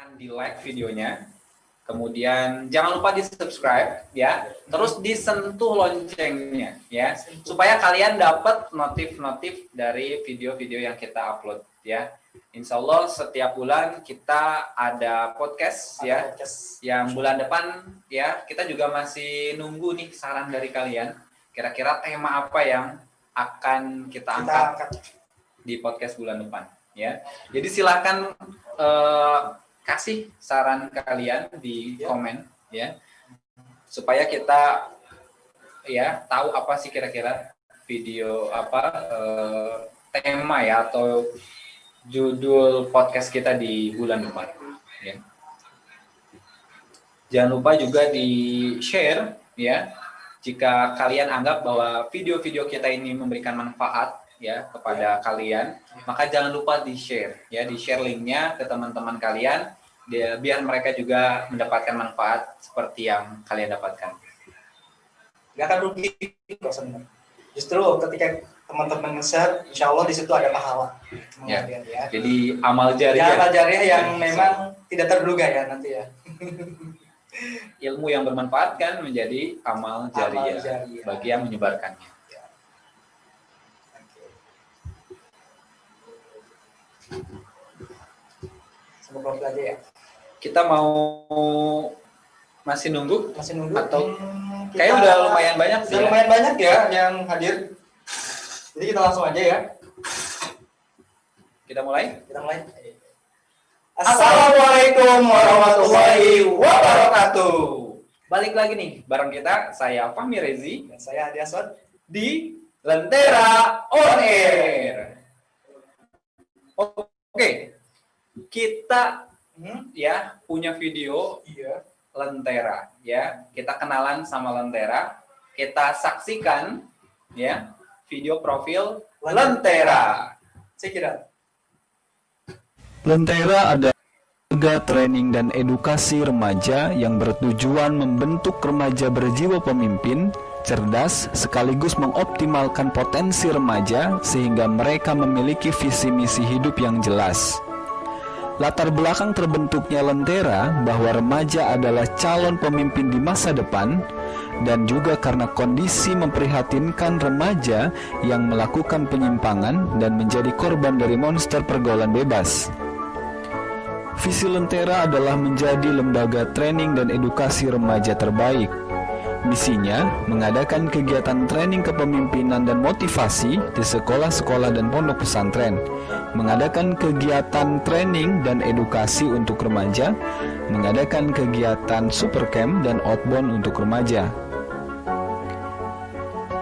Silahkan di like videonya, kemudian jangan lupa di subscribe ya, terus disentuh loncengnya ya, supaya kalian dapat notif-notif dari video-video yang kita upload ya. Insya Allah setiap bulan kita ada podcast ya, yang bulan depan ya kita juga masih nunggu nih saran dari kalian, kira-kira tema apa yang akan kita angkat di podcast bulan depan ya. Jadi silahkan kasih saran kalian di komen ya, supaya kita ya tahu apa sih kira-kira video apa tema ya atau judul podcast kita di bulan depan ya. Jangan lupa juga di share ya, jika kalian anggap bahwa video-video kita ini memberikan manfaat ya kepada kalian, maka jangan lupa di share ya, di share linknya ke teman-teman kalian biar mereka juga mendapatkan manfaat seperti yang kalian dapatkan. Nggak akan rugi sebenarnya. Justru ketika teman-teman nge-share, insya Allah di situ ada pahala. Ya. Jadi amal jariah. Amal jariah yang memang tidak terduga ya nanti ya. Ilmu yang bermanfaat kan menjadi amal jariah bagi yang menyebarkannya. Semoga aja ya. Kita mau masih nunggu atau kayaknya udah lumayan banyak sih. Udah lumayan banyak ya yang hadir. Jadi kita langsung aja ya. Kita mulai? Assalamualaikum warahmatullahi wabarakatuh. Balik lagi nih bareng kita, saya Fahmi Rezi dan saya Adi Aswad di Lentera On Air. Oke. Kita ya punya video Lentera ya. Kita kenalan sama Lentera. Kita saksikan ya video profil Lentera. Saya kira Lentera adalah lembaga training dan edukasi remaja yang bertujuan membentuk remaja berjiwa pemimpin, cerdas, sekaligus mengoptimalkan potensi remaja sehingga mereka memiliki visi misi hidup yang jelas. Latar belakang terbentuknya Lentera bahwa remaja adalah calon pemimpin di masa depan, dan juga karena kondisi memprihatinkan remaja yang melakukan penyimpangan dan menjadi korban dari monster pergaulan bebas. Visi Lentera adalah menjadi lembaga training dan edukasi remaja terbaik. Misinya mengadakan kegiatan training kepemimpinan dan motivasi di sekolah-sekolah dan pondok pesantren, mengadakan kegiatan training dan edukasi untuk remaja, mengadakan kegiatan supercamp dan outbound untuk remaja.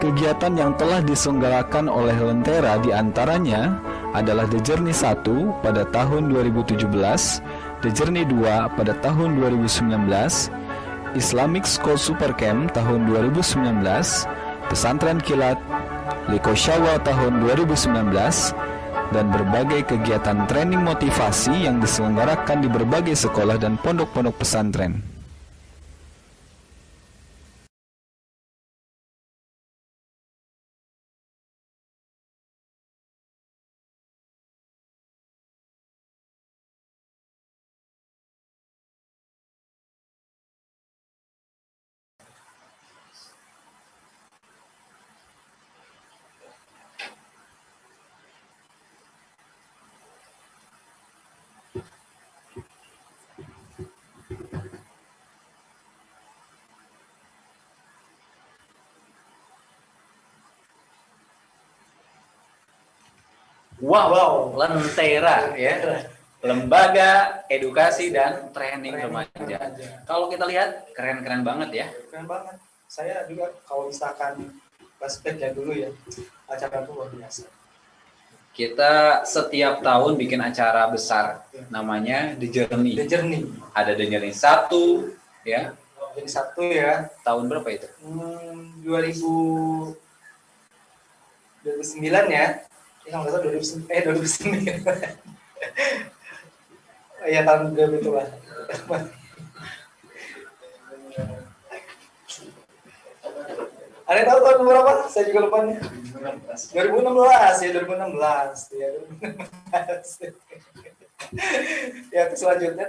Kegiatan yang telah diselenggarakan oleh Lentera diantaranya adalah The Journey 1 pada tahun 2017, The Journey 2 pada tahun 2019, Islamic School Supercamp tahun 2019, Pesantren Kilat, Liko Syawal tahun 2019, dan berbagai kegiatan training motivasi yang diselenggarakan di berbagai sekolah dan pondok-pondok pesantren. Wow, Lentera ya. Lembaga edukasi dan training remaja. Kalau kita lihat keren-keren banget ya. Keren banget. Saya juga kalau misalkan flashback ya dulu ya, acara itu luar biasa. Kita setiap tahun bikin acara besar namanya The Journey. The Journey. Ada The Journey 1 ya. Jadi 1 ya. Tahun berapa itu? 2009 ya. Kalau nggak salah 2009. Iya tahun 2000 itu lah. Ada yang tahu tahun berapa? Saya juga lupa nih. 2016 ya, 2016 ya. 2016. Ya, terus selanjutnya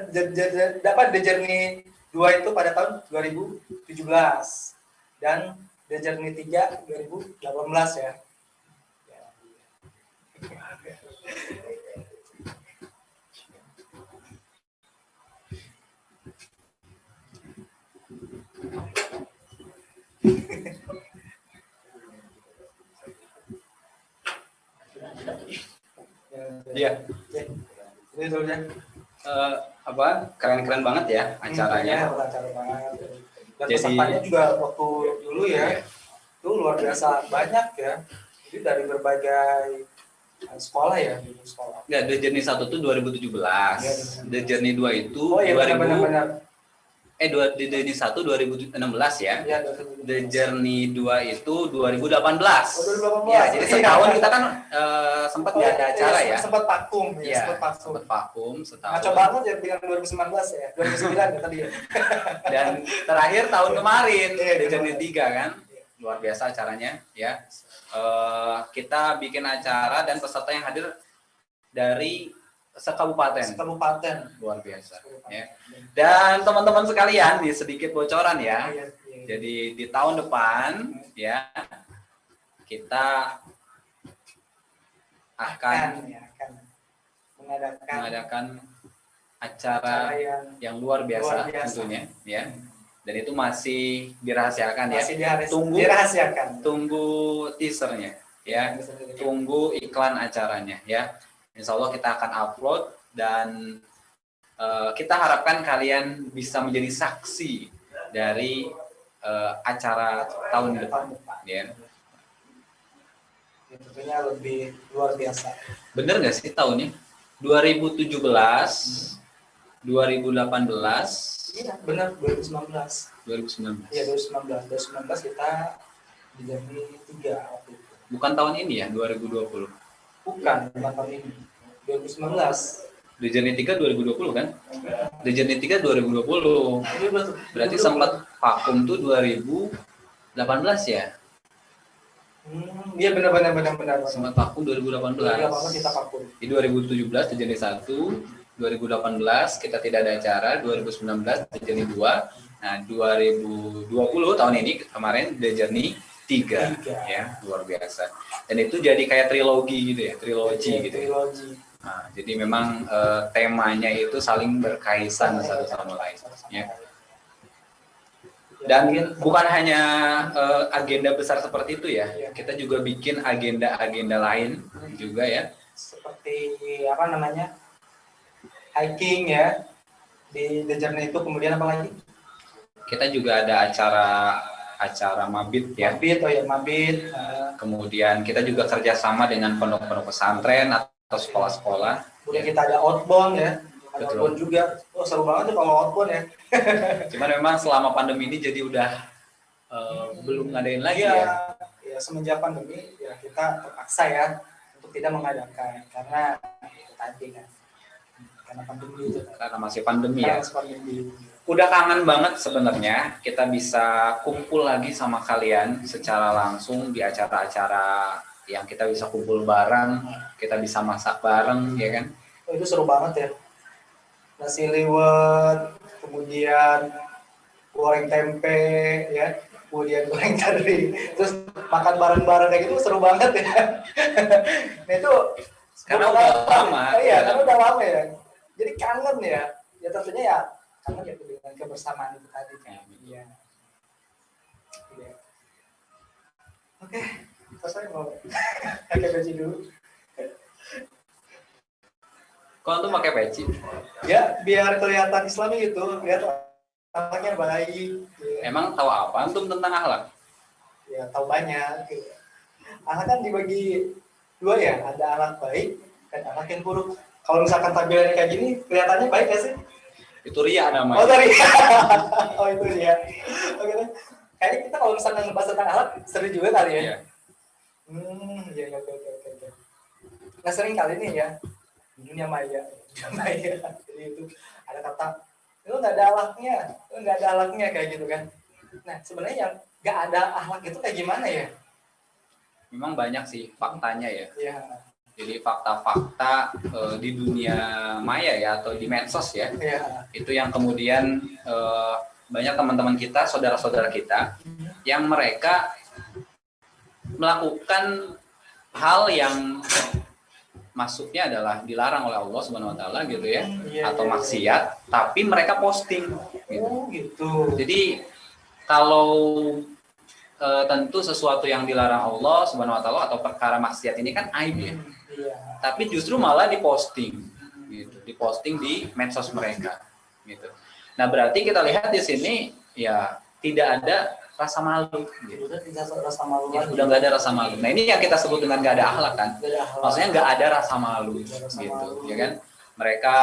dapat The Journey 2 itu pada tahun 2017 dan The Journey 3 2018 ya. Iya. Ini dulu ya. Apa keren-keren banget ya acaranya. Acara banget. Dan Jadi- pesertanya juga waktu dulu ya, itu luar biasa banyak ya. Jadi dari berbagai sekolah ya, sekolah. Enggak, The Journey 1 itu 2017. Iya, The Journey 2 itu Oh iya 2000 benar-benar. The Journey 1 2016 ya. Iya, The Journey 2 itu 2018. Oh, 2018. Ya, jadi setahun kita kan sempat nggak ada acara ya. Sempat vakum ya, Iya, sempat vakum. sempat vakum setahun. Ngaco banget ya dengan 2019 ya, 2009 ya tadi ya. Dan terakhir tahun kemarin Iya, The Journey 3 kan. Luar biasa acaranya ya. Kita bikin acara dan peserta yang hadir dari sekabupaten. Kabupaten. Luar biasa ya. Dan teman-teman sekalian, nih sedikit bocoran ya. Iya. Jadi di tahun depan ya kita akan akan mengadakan acara yang luar biasa tentunya ya. Dan itu masih dirahasiakan ya. masih dirahasiakan. Tunggu teasernya ya. Tunggu iklan acaranya ya. Insya Allah kita akan upload dan kita harapkan kalian bisa menjadi saksi dari acara tahun depan ya. Tentunya lebih luar biasa. Bener nggak sih tahunnya? 2017, 2018, Iya, benar 2019. 2019. Iya, 2019 kita di Journey 3 waktu itu. Bukan tahun ini ya, 2020. Bukan tahun ini. 2019. The Journey 3 2020 kan? The Journey 3 2020. Berarti sempat vakum tuh 2018 ya? Iya benar. Sempat vakum 2018. 2018 kita vakum. Di 2017 The Journey 1, 2018 kita tidak ada acara, 2019 The Journey 2. Nah, 2020 tahun ini kemarin The Journey 3 ya, luar biasa. Dan itu jadi kayak trilogi gitu ya, trilogi gitu ya. Nah, jadi memang temanya itu saling berkaitan satu sama lain ya. Dan bukan hanya agenda besar seperti itu ya, kita juga bikin agenda-agenda lain juga ya. Seperti apa namanya, hiking ya di The Journey itu, kemudian apa lagi? Kita juga ada acara mabit ya. Mabit. Kemudian kita juga kerjasama dengan pondok-pondok pesantren atau sekolah-sekolah. Kemudian kita ada outbound ya. Ada Betul. outbound juga. Oh seru banget tuh kalau outbound ya. Cuman memang selama pandemi ini jadi udah belum ngadain lagi ya. Ya semenjak pandemi ya kita terpaksa ya untuk tidak mengadakan karena itu tadi kan. Karena pandemi itu. Karena masih pandemi ya. Karena pandemi. Udah kangen banget sebenarnya kita bisa kumpul lagi sama kalian secara langsung di acara-acara yang kita bisa kumpul bareng, kita bisa masak bareng ya kan. Oh, itu seru banget ya. Nasi liwet, kemudian goreng tempe ya, kemudian goreng teri, terus makan bareng-bareng kayak gitu seru banget ya. Nah itu Karena udah lama. Iya, karena udah lama ya. Jadi kangen ya. Ya tentunya ya kangen ya dengan kebersamaan itu tadi kan. Iya. Iya. Oke, selesai mau pakai baju dulu. Kau tuh pakai peci. Ya, biar kelihatan Islami gitu, lihat akhlaknya baik. Ya. Emang tahu apa antum tentang akhlak? Ya tahu banyak. Anak kan dibagi dua ya, ada anak baik dan anak yang buruk. Kalau misalkan tampilannya kayak gini, kelihatannya baik gak sih? Itu ria Oh namanya. tadi. Oh itu dia. Oke deh. Kayaknya kita kalau misalkan ngebahas tentang alat seru juga kali ya. Iya. Iya oke. Nah sering kali nih ya di dunia maya. Jadi itu ada kata lu nggak ada ahlaknya, kayak gitu kan. Nah sebenarnya yang nggak ada ahlak itu kayak gimana ya? Memang banyak sih faktanya ya. Ya Jadi fakta-fakta di dunia maya ya atau di medsos ya, itu yang kemudian banyak teman-teman kita, saudara-saudara kita yang mereka melakukan hal yang masuknya adalah dilarang oleh Allah Subhanahu wa taala gitu ya, atau maksiat, tapi mereka posting gitu. Oh, gitu. Jadi kalau tentu sesuatu yang dilarang Allah Subhanahu wa taala atau perkara maksiat ini kan aib ya. Tapi justru malah diposting gitu, diposting di medsos mereka gitu. Nah, berarti kita lihat di sini ya tidak ada rasa malu gitu. Udah tidak rasa malu Ya, lagi. udah nggak ada rasa malu. Nah, ini yang kita sebut dengan nggak ada akhlak kan. Maksudnya nggak ada rasa malu gitu, ya kan? Mereka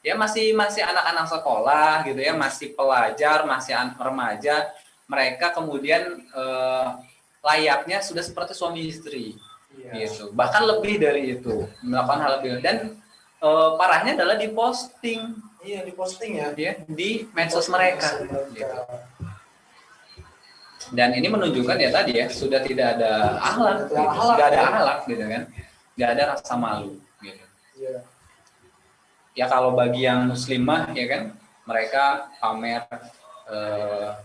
ya masih anak-anak sekolah gitu ya, masih pelajar, masih remaja. Mereka kemudian layaknya sudah seperti suami istri gitu. Bahkan lebih dari itu, melakukan hal lebih. Dan parahnya adalah diposting. Iya, diposting ya. Di medsos mereka gitu. Dan ini menunjukkan ya tadi ya, sudah tidak ada akhlak, gitu. Nggak ada akhlak gitu kan, nggak ada rasa malu gitu. Ya kalau bagi yang muslimah ya kan, mereka pamer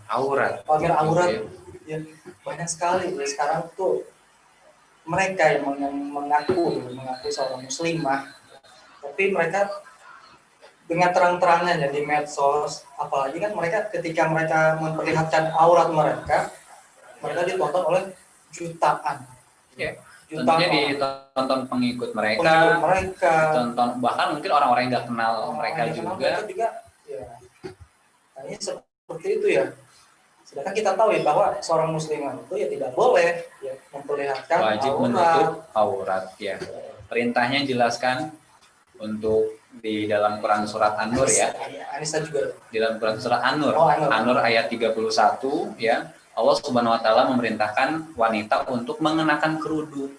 aurat. Pamer aurat ya, banyak sekali ya sekarang tuh mereka yang mengaku seorang muslimah, tapi mereka dengan terang-terangannya di medsos, apalagi kan mereka ketika mereka memperlihatkan aurat mereka ditonton oleh jutaan. Ya, tentunya ditonton pengikut mereka, ditonton bahkan mungkin orang-orang yang nggak kenal mereka juga. Ya. Nah, ini seperti itu ya. Sedangkan kita tahu ya bahwa seorang muslimah itu ya tidak boleh ya memperlihatkan wajib menutup aurat ya. Perintahnya jelaskan untuk di dalam Quran surat An-Nur ya. Anissa juga. Di dalam Quran surat An-Nur. An-Nur ayat 31 ya. Allah Subhanahu wa taala memerintahkan wanita untuk mengenakan kerudung,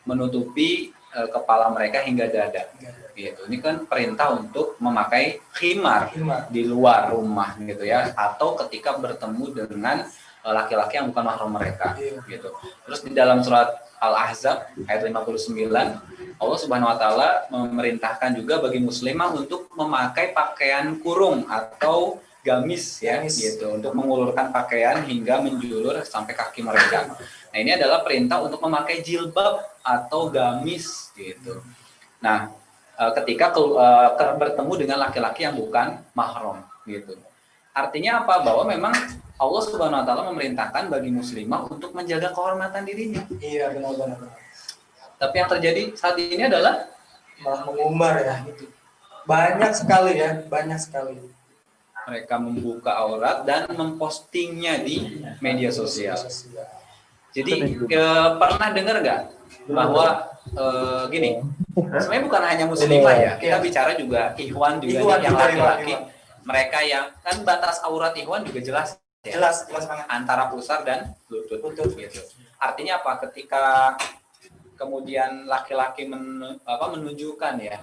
menutupi kepala mereka hingga dada. Gitu. Ini kan perintah untuk memakai khimar di luar rumah gitu ya, atau ketika bertemu dengan laki-laki yang bukan mahram mereka gitu. Terus di dalam surat Al-Ahzab ayat 59 Allah Subhanahu wa taala memerintahkan juga bagi muslimah untuk memakai pakaian kurung atau gamis ya gitu, untuk mengulurkan pakaian hingga menjulur sampai kaki mereka. Nah, ini adalah perintah untuk memakai jilbab atau gamis gitu. Nah, ketika bertemu dengan laki-laki yang bukan mahram gitu. Artinya apa? Bahwa memang Allah Subhanahu wa taala memerintahkan bagi muslimah untuk menjaga kehormatan dirinya. Iya, benar-benar. Tapi yang terjadi saat ini adalah malah mengumbar ya gitu. Banyak sekali. Mereka membuka aurat dan mempostingnya di media sosial. Jadi pernah dengar nggak bahwa gini, sebenarnya bukan hanya muslimah ya, kita bicara juga ikhwan juga yang laki-laki. Mereka yang kan batas aurat ikhwan juga jelas ya, jelas banget antara pusar dan lutut gitu. Artinya apa? Ketika kemudian laki-laki menunjukkan ya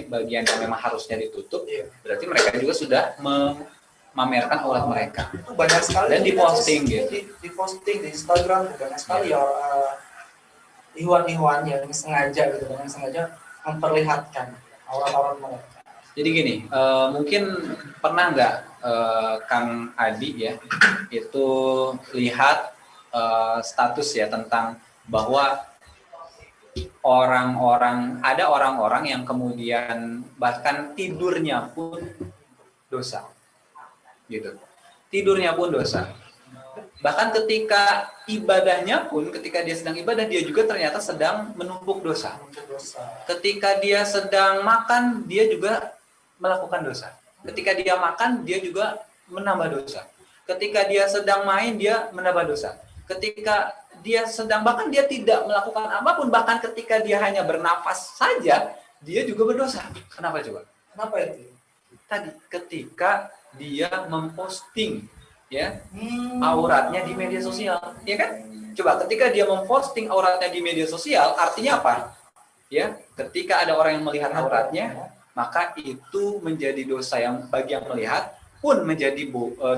bagian yang memang harusnya ditutup, berarti mereka juga sudah memamerkan aurat mereka. Itu banyak sekali dan diposting gitu. Diposting di Instagram banyak sekali ya ikhwan-ikhwan yang sengaja memperlihatkan aurat-aurat mereka. Jadi gini, mungkin pernah nggak Kang Adi ya itu lihat status ya tentang bahwa ada orang-orang yang kemudian bahkan tidurnya pun dosa, gitu. Tidurnya pun dosa. Bahkan ketika ibadahnya pun, ketika dia sedang ibadah, dia juga ternyata sedang menumpuk dosa. Ketika dia sedang makan, dia juga melakukan dosa. Ketika dia makan, dia juga menambah dosa. Ketika dia sedang main, dia menambah dosa. Ketika dia bahkan dia tidak melakukan apapun, bahkan ketika dia hanya bernafas saja, dia juga berdosa. Kenapa coba? Kenapa itu? Tadi ketika dia memposting ya auratnya di media sosial, ya kan? Coba ketika dia memposting auratnya di media sosial, artinya apa? Ya, ketika ada orang yang melihat auratnya, maka itu menjadi dosa yang bagi yang melihat, pun menjadi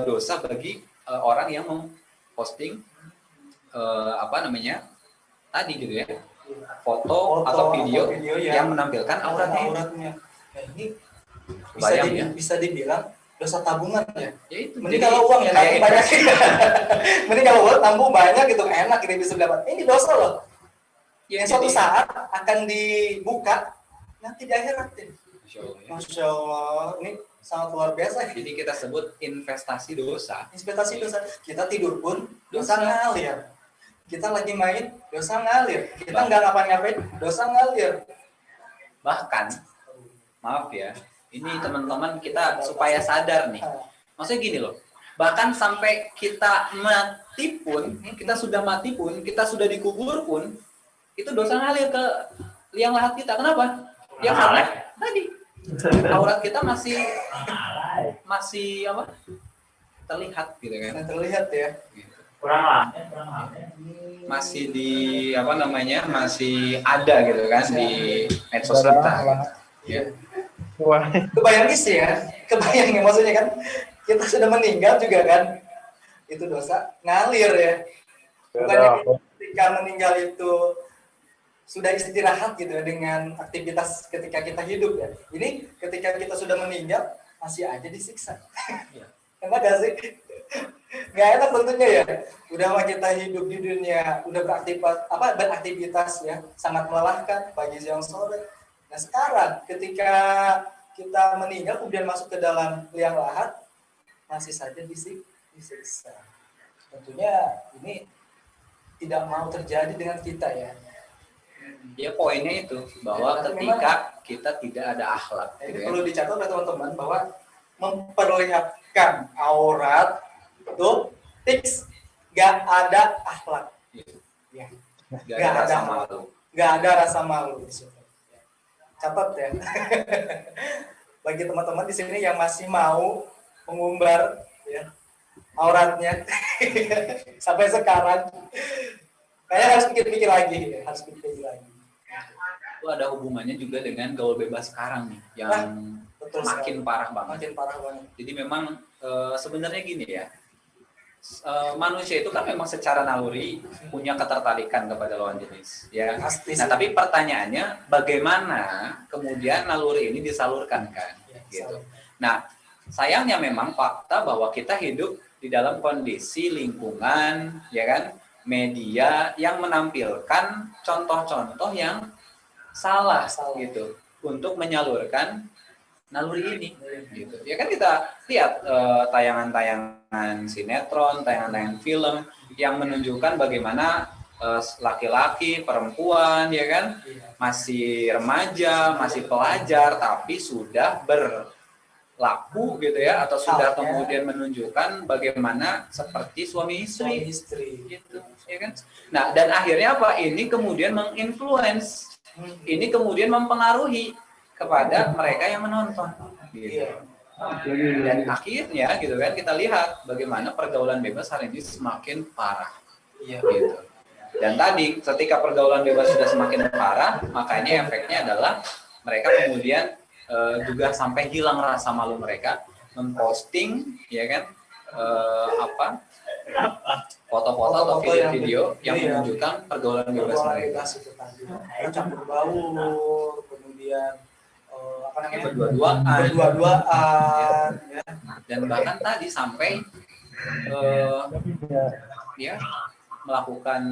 dosa bagi orang yang memposting tadi gitu ya, foto atau video yang menampilkan auratnya. Ya, ini Bayang, ya? bisa dibilang dosa tabungan ya. Ya itu. Mending kalau uang ya nanti banyak. Mending kalau uang nambung banyak gitu, enak ini bisa dapat. Ini dosa loh. Ya, Yang suatu saat akan dibuka nanti di akhirat. Masya Allah, ini sangat luar biasa. Jadi kita sebut investasi dosa. Investasi dosa. Kita tidur pun dosa ngalir. Kita lagi main dosa ngalir. Kita nggak ngapain-ngapain dosa ngalir. Bahkan, maaf ya, ini teman-teman kita supaya sadar nih. Maksudnya gini loh, bahkan sampai kita mati pun, kita sudah mati pun, kita sudah dikubur pun, itu dosa ngalir ke liang lahat kita. Kenapa? Ya karena tadi aurat kita masih apa? Terlihat gitu kan? Terlihat ya. Kurang Masih di apa namanya? Masih ada gitu kan di medsos kita. Ya. Wah. Kebayang sih ya, kebayang ya, maksudnya kan kita sudah meninggal juga kan, itu dosa ngalir ya. Bukannya ketika meninggal itu sudah istirahat gitu ya dengan aktivitas ketika kita hidup ya. Ini ketika kita sudah meninggal masih aja disiksa. Enak gak sih? Nggak enak tentunya ya. Udah mah kita hidup di dunia, udah beraktivitas ya, sangat melelahkan pagi siang sore. Nah sekarang ketika kita meninggal kemudian masuk ke dalam liang lahat masih saja disiksa. Tentunya ini tidak mau terjadi dengan kita ya. Ya poinnya itu bahwa ketika kita tidak ada akhlak. Ini Gitu perlu dicatat oleh teman-teman bahwa memperlihatkan aurat itu tips gak ada akhlak. Ya. Gak ada rasa malu. Gak ada rasa malu di situ. Catat ya. Bagi teman-teman di sini yang masih mau mengumbar ya auratnya sampai sekarang, kayaknya harus pikir-pikir lagi, harus pikir-pikir lagi. Itu ada hubungannya juga dengan gaul bebas sekarang nih, yang betul makin sekali. parah banget. Makin parah banget. Jadi memang sebenarnya gini ya, manusia itu kan memang secara naluri punya ketertarikan kepada lawan jenis, ya. Pasti Nah sih. tapi pertanyaannya bagaimana kemudian naluri ini disalurkan kan, Ya, gitu. Nah sayangnya memang fakta bahwa kita hidup di dalam kondisi lingkungan, ya kan, media yang menampilkan contoh-contoh yang salah gitu untuk menyalurkan naluri ini gitu. Ya kan kita lihat tayangan-tayangan sinetron, tayangan-tayangan film yang menunjukkan bagaimana laki-laki, perempuan ya kan masih remaja, masih pelajar tapi sudah berlaku gitu ya, atau sudah kemudian menunjukkan bagaimana seperti suami istri gitu, ya kan. Nah, dan akhirnya apa? Ini kemudian menginfluence, ini kemudian mempengaruhi kepada mereka yang menonton gitu. Dan akhirnya gitu kan kita lihat bagaimana pergaulan bebas hari ini semakin parah gitu. Dan tadi ketika pergaulan bebas sudah semakin parah, makanya efeknya adalah mereka kemudian juga sampai hilang rasa malu mereka, memposting ya kan foto-foto atau video-video yang menunjukkan pergaulan bebas mereka. Campur baur, kemudian berdua-duaan ya. Dan bahkan tadi sampai ya melakukan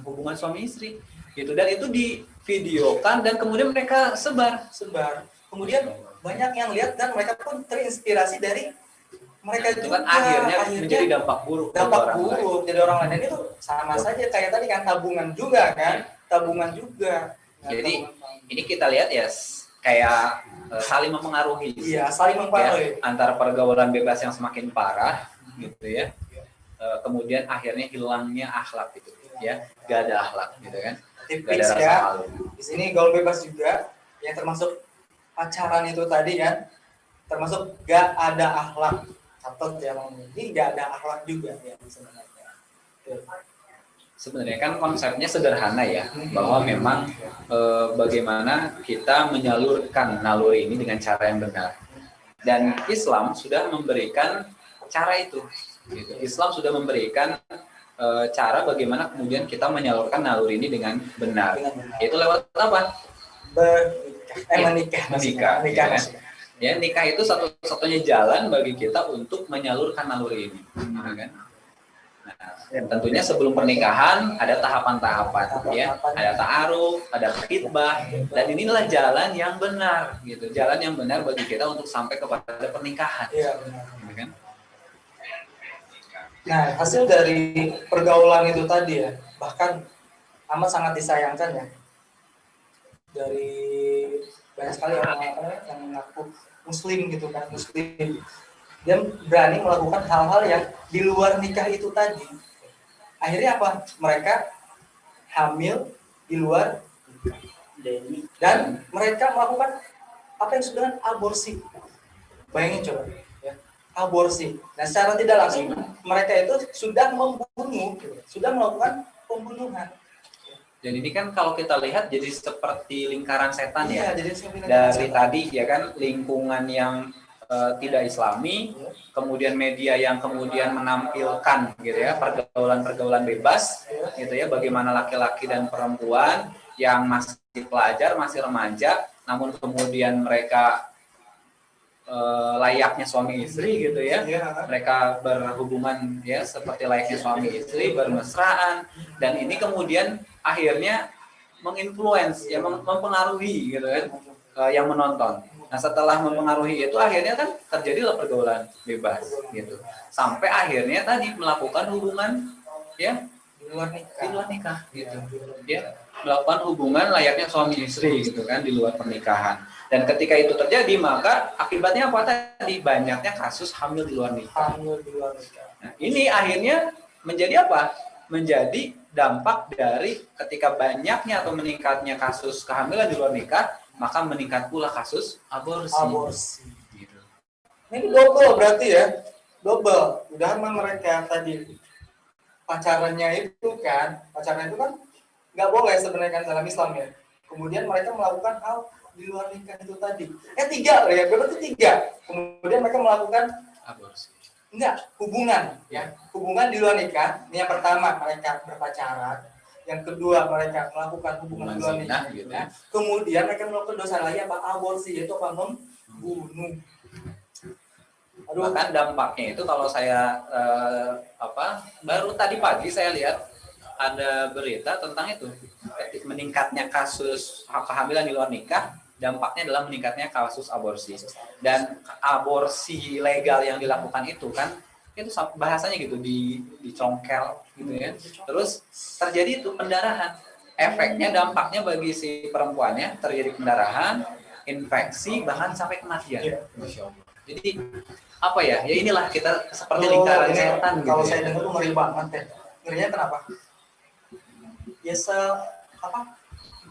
hubungan suami istri gitu, dan itu divideokan dan kemudian mereka sebar. Kemudian banyak yang lihat dan mereka pun terinspirasi dari mereka itu juga. Kan akhirnya menjadi dampak buruk jadi orang lain. Itu sama saja kayak tadi kan, tabungan juga kan, Nah, jadi ini kita lihat ya kayak saling mempengaruhi. Iya, saling mempengaruhi. Ya, antara pergaulan bebas yang semakin parah gitu ya. Kemudian akhirnya hilangnya akhlak gitu ya. Gak ada akhlak gitu kan. Gak ada rasa malu. Di sini gaul bebas juga yang termasuk pacaran itu tadi kan, termasuk gak ada akhlak. Catat ya, ini gak ada akhlak juga ya sebenarnya. Sebenarnya kan konsepnya sederhana ya, bahwa memang bagaimana kita menyalurkan naluri ini dengan cara yang benar. Dan Islam sudah memberikan cara itu. Gitu. Islam sudah memberikan cara bagaimana kemudian kita menyalurkan naluri ini dengan benar. Dengan benar. Itu lewat apa? Menikah. Menikah, Menikah ya kan? maksudnya. Ya, nikah itu satu-satunya jalan bagi kita untuk menyalurkan naluri ini, ya kan? Nah, tentunya sebelum pernikahan ada tahapan-tahapan, ya, ada ta'aruf, ada khitbah, dan inilah jalan yang benar, gitu, jalan yang benar bagi kita untuk sampai kepada pernikahan, Iya, benar. ya kan? Nah, hasil dari pergaulan itu tadi ya, bahkan amat sangat disayangkan ya, dari banyak sekali orang yang mengaku muslim gitu kan, muslim, dia berani melakukan hal-hal yang di luar nikah itu tadi. Akhirnya apa? Mereka hamil di luar nikah. Dan mereka melakukan apa yang disebut dengan aborsi. Bayangin coba, ya, aborsi. Nah, secara tidak langsung mereka itu sudah membunuh, sudah melakukan pembunuhan. Jadi ini kan kalau kita lihat jadi seperti lingkaran setan, ya. Jadi Dari tadi ya kan, lingkungan yang tidak islami, kemudian media yang kemudian menampilkan gitu ya pergaulan-pergaulan bebas gitu ya, bagaimana laki-laki dan perempuan yang masih pelajar, masih remaja, namun kemudian mereka layaknya suami istri gitu ya, mereka berhubungan ya seperti layaknya suami istri, bermesraan, dan ini kemudian akhirnya menginfluence ya, mempengaruhi gitu kan yang menonton. Nah, setelah mempengaruhi itu akhirnya kan terjadilah pergaulan bebas gitu, sampai akhirnya tadi melakukan hubungan ya di luar nikah gitu ya, melakukan hubungan layaknya suami istri gitu kan di luar pernikahan. Dan ketika itu terjadi, maka akibatnya apa tadi? Banyaknya kasus hamil di luar nikah. Nah, ini akhirnya menjadi apa? Menjadi dampak dari ketika banyaknya atau meningkatnya kasus kehamilan di luar nikah, maka meningkat pula kasus aborsi. Gitu. Ini double berarti ya, double. Udah mereka tadi pacarannya itu kan nggak boleh sebenarnya kan dalam Islam ya. Kemudian mereka melakukan hal di luar nikah itu tadi. Tiga ya, berarti tiga. Kemudian mereka melakukan Aborsi. Hubungan ya. Hubungan di luar nikah. Ini yang pertama, mereka berpacaran. Yang kedua, mereka melakukan hubungan di luar nikah gitu. Kemudian mereka melakukan dosa lagi apa? Aborsi, yaitu apa? Membunuh. Bahkan dampaknya itu kalau saya baru tadi pagi saya lihat ada berita tentang itu, meningkatnya kasus kehamilan di luar nikah, dampaknya adalah meningkatnya kasus aborsi. Dan aborsi legal yang dilakukan itu kan, itu bahasanya gitu, dicongkel gitu ya. Terus terjadi itu pendarahan. Efeknya, dampaknya bagi si perempuannya terjadi pendarahan, infeksi, bahkan sampai kematian. Jadi apa ya? Ya inilah kita seperti lingkaran setan gitu. Kalau saya dengar tuh ngeri banget ya. Ngerinya kenapa? Ya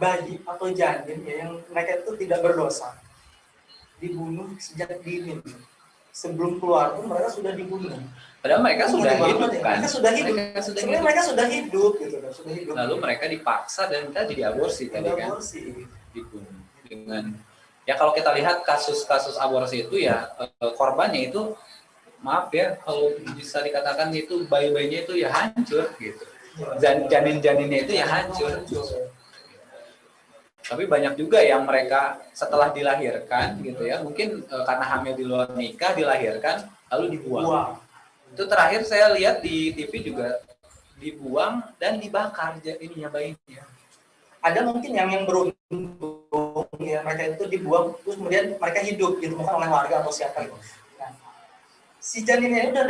bayi atau janin ya, yang mereka itu tidak berdosa dibunuh sejak dini, sebelum keluar pun mereka sudah dibunuh. Padahal mereka sudah hidup kan? Mereka sudah hidup gitu kan, sudah hidup. Lalu mereka dipaksa dan kita jadi aborsi tadi kan? Dibunuh dengan ya, kalau kita lihat kasus-kasus aborsi itu ya korbannya itu, maaf ya kalau bisa dikatakan itu bayi-bayinya itu ya hancur gitu. Janin-janinnya itu ya hancur. Tapi banyak juga yang mereka setelah dilahirkan gitu ya, mungkin karena hamil di luar nikah dilahirkan lalu dibuang. Itu terakhir saya lihat di TV juga dibuang dan dibakar ininya, bayinya. Ada mungkin yang beruntung ya, mereka itu dibuang terus kemudian mereka hidup ditemukan oleh warga atau siapa gitu. Nah, si janinnya udah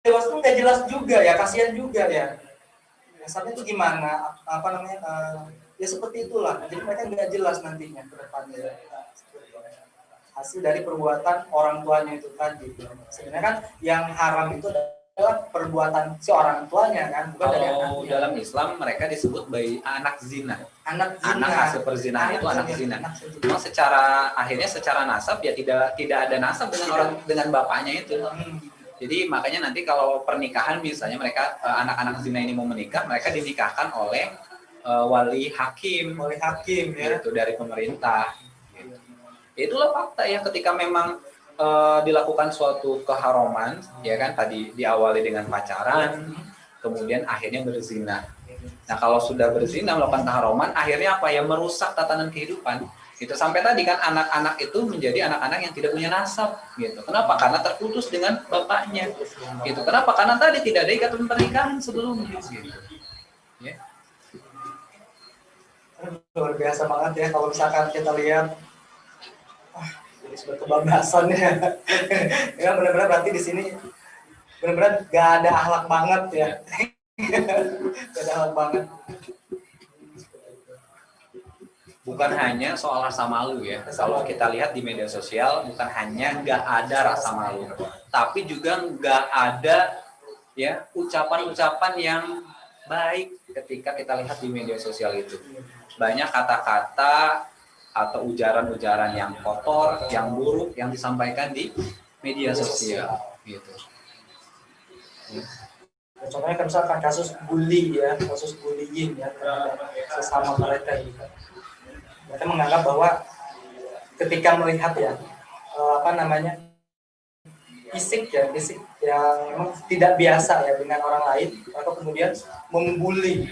dewasa nggak jelas juga ya, kasihan juga ya. Dasarnya itu gimana, ya seperti itulah. Jadi mereka nggak jelas nantinya ke depannya. Hasil dari perbuatan orang tuanya itu tadi. Sebenarnya kan yang haram itu adalah perbuatan si orang tuanya kan, bukan dari anaknya. Dalam Islam mereka disebut anak zina. Anak hasil perzinahan itu anak zina. Memang secara nasab ya tidak ada nasab dengan bapaknya itu. Jadi makanya nanti kalau pernikahan misalnya mereka anak-anak zina ini mau menikah, mereka dinikahkan oleh wali hakim ya, itu dari pemerintah. Gitu. Itulah fakta ya, ketika memang dilakukan suatu keharaman ya kan, tadi diawali dengan pacaran, kemudian akhirnya berzina. Nah, kalau sudah berzina melakukan keharuman, akhirnya apa ya, merusak tatanan kehidupan. Itu sampai tadi kan anak-anak itu menjadi anak-anak yang tidak punya nasab gitu. Kenapa? Karena terputus dengan bapaknya. Gitu. Kenapa? Karena tadi tidak ada ikatan pernikahan sebelumnya gitu. Ya. Luar biasa banget ya kalau misalkan kita lihat ini sudah kebablasan ya. Ya benar-benar berarti di sini benar-benar gak ada akhlak banget ya. Gak ada akhlak banget. Bukan hanya soal rasa malu ya. Kalau kita lihat di media sosial, bukan hanya nggak ada rasa malu, tapi juga nggak ada ya ucapan-ucapan yang baik ketika kita lihat di media sosial itu. Banyak kata-kata atau ujaran-ujaran yang kotor, yang buruk yang disampaikan di media sosial gitu. Contohnya kan misalkan kasus bully ya, kasus bullying ya sesama mereka gitu. Mereka menganggap bahwa ketika melihat ya fisik yang memang tidak biasa ya dengan orang lain, atau kemudian membuli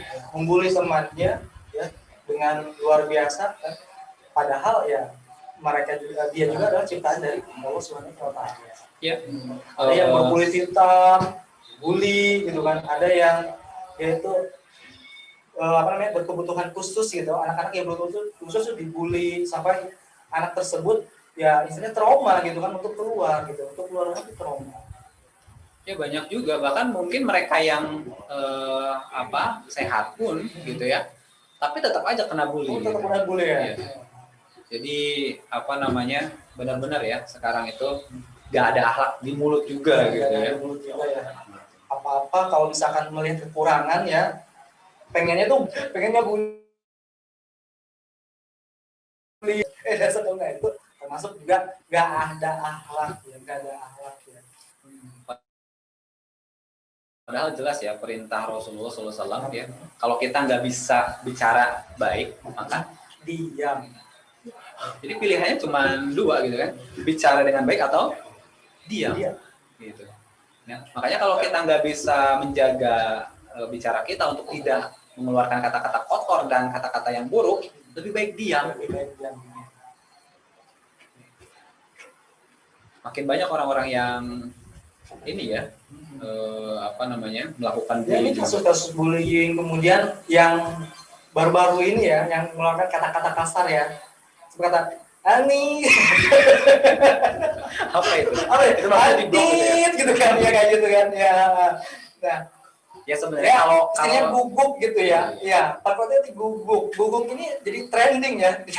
temannya ya dengan luar biasa kan? Padahal ya dia juga adalah ciptaan dari Allah Subhanahu wa Ta'ala. Ya. Ada yang berkulit hitam, bully gitu kan, ada yang yaitu berkebutuhan khusus gitu, anak-anak yang berkebutuhan khusus dibully sampai anak tersebut ya istilahnya trauma gitu kan, untuk keluar rumah itu trauma. Ya banyak juga, bahkan mungkin mereka yang sehat pun gitu ya, tapi tetap aja kena bully. Tetap kena bully ya. Ya. Jadi benar-benar ya sekarang itu gak ada akhlak di mulut juga gitu ya. Apa-apa kalau misalkan melihat kekurangan ya, pengennya bully. Sebetulnya itu termasuk juga gak ada akhlak ya. Padahal jelas ya perintah Rasulullah SAW ya, kalau kita nggak bisa bicara baik maka diam. Jadi pilihannya cuma dua gitu kan, bicara dengan baik atau diam. Gitu. Ya, makanya kalau kita nggak bisa menjaga bicara kita untuk tidak mengeluarkan kata-kata kotor dan kata-kata yang buruk, lebih baik diam. Makin banyak orang-orang yang ini ya melakukan bullying. Ini kasus-kasus bullying, kemudian yang baru-baru ini ya, yang mengeluarkan kata-kata kasar ya, kata Ani, apa itu? Itu maksudnya di blog gitu kan, ya kayak gitu kan ya. Nah, ya sebenarnya kalau guguk gitu ya, ya takutnya guguk ini jadi trending ya di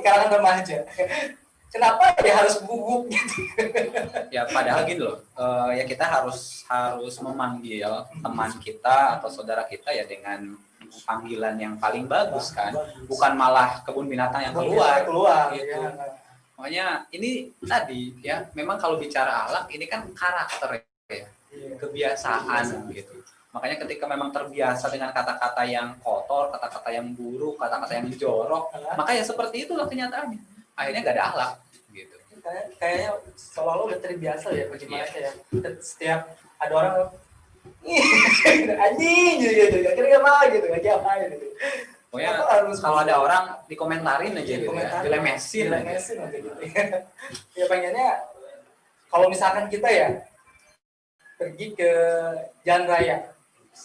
kalangan remaja. Kenapa ya harus guguk gitu? Ya padahal gini loh, ya kita harus memanggil teman kita atau saudara kita ya dengan panggilan yang paling bagus kan, bukan malah kebun binatang yang keluar gitu. Ya. Makanya ini tadi ya, memang kalau bicara akhlak ini kan karakter ya, kebiasaan gitu. Makanya ketika memang terbiasa dengan kata-kata yang kotor, kata-kata yang buruk, kata-kata yang jorok, maka ya seperti itulah kenyataannya. Akhirnya gak ada akhlak gitu. Kayaknya seolah-olah udah terbiasa ya bagi mereka ya. Setiap ada orang anjing gitu, akhirnya apa gitu, gitu. Pokoknya kalau ada orang dikomentarin aja gitu ya, dilemesin aja gitu. Ya pengennya kalau misalkan kita ya pergi ke jalan raya,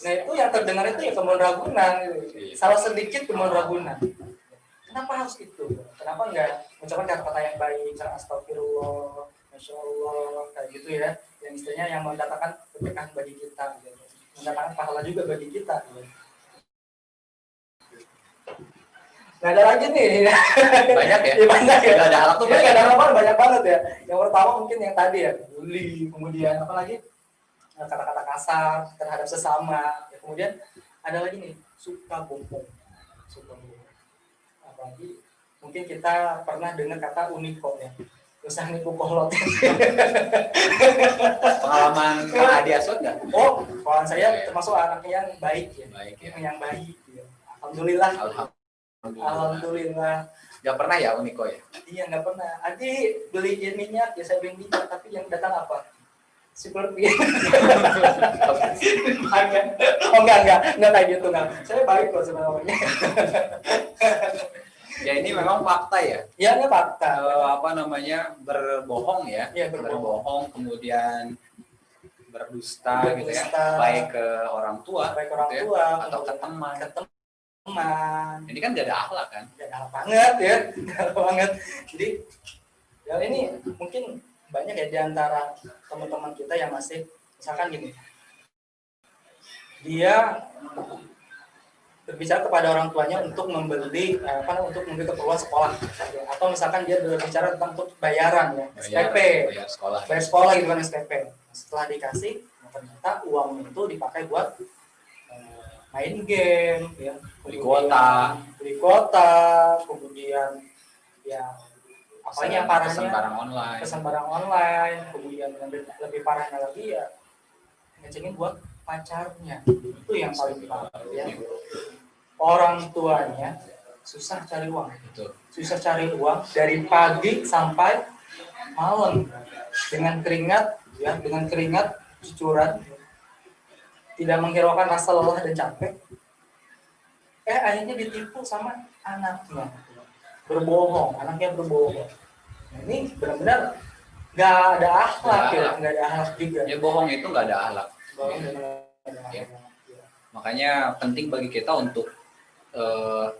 nah itu yang terdengar itu ya Kebun Ragunan gitu. Salah sedikit Kebun Ragunan. Kenapa harus itu? Kenapa enggak mengucapkan kata-kata yang baik, astagfirullah, masya Allah, kayak gitu ya, yang istilahnya yang mendatangkan keberkahan bagi kita, gitu. Mendatangkan pahala juga bagi kita. Gitu. Nah, ada lagi nih. Banyak ya? Ya, banyak ya. Gak ada akhlak tuh banyak. Banyak banget ya. Yang pertama mungkin yang tadi ya, bully, kemudian apa lagi? Kata-kata kasar terhadap sesama. Ya, kemudian ada lagi nih, suka bohong. Apalagi mungkin kita pernah dengar kata uniko ya. Usah nipu kolot. Pengalaman Kang Adi Aswad nggak? Oh, kawan saya termasuk anak yang baik ya. Yang baik. Ya. Alhamdulillah. Nggak pernah ya uniko ya? Iya, nggak pernah. Adi beliin minyak, ya saya beli minyak, tapi yang datang apa? seperti oh enggak kayak gitu enggak. Saya baik kok sebenarnya. Ya ini memang fakta ya. Ya ini fakta. Berbohong ya. Iya, Berbohong kemudian berdusta gitu ya. Berdusta. Baik ke orang tua, Baik orang gitu ya, tua atau ke teman. Ini kan gak ada akhlak kan? Gak ada banget ya, gak ada banget. Jadi ya ini mungkin banyak ya di antara teman-teman kita yang masih misalkan gini, dia berbicara kepada orang tuanya untuk membeli keperluan sekolah, atau misalkan dia berbicara tentang untuk bayaran ya, SPP, bayar sekolah gitu kan, SPP. Setelah dikasih, ternyata uang itu dipakai buat main game, ya, beli kuota, kemudian ya apalagi yang parahnya pesan barang online, kemudian yang lebih parahnya lagi ya ngecengin buat pacarnya, itu yang paling parah ya. Orang tuanya susah cari uang, dari pagi sampai malam dengan keringat cucuran, tidak menghiraukan rasa lelah dan capek. Akhirnya ditipu sama anaknya, anaknya berbohong. Nah, ini benar-benar nggak ada akhlak ya, nggak ada akhlak juga. Ya bohong itu nggak ada akhlak. Ya. Makanya penting bagi kita untuk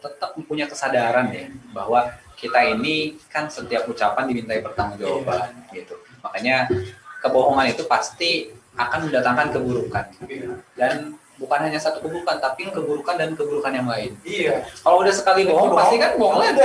tetap punya kesadaran ya bahwa kita ini kan setiap ucapan dimintai pertanggungjawaban gitu. Makanya kebohongan itu pasti akan mendatangkan keburukan, dan bukan hanya satu keburukan tapi keburukan dan keburukan yang lain. Iya. Kalau udah sekali bohong pasti kan bohong lagi.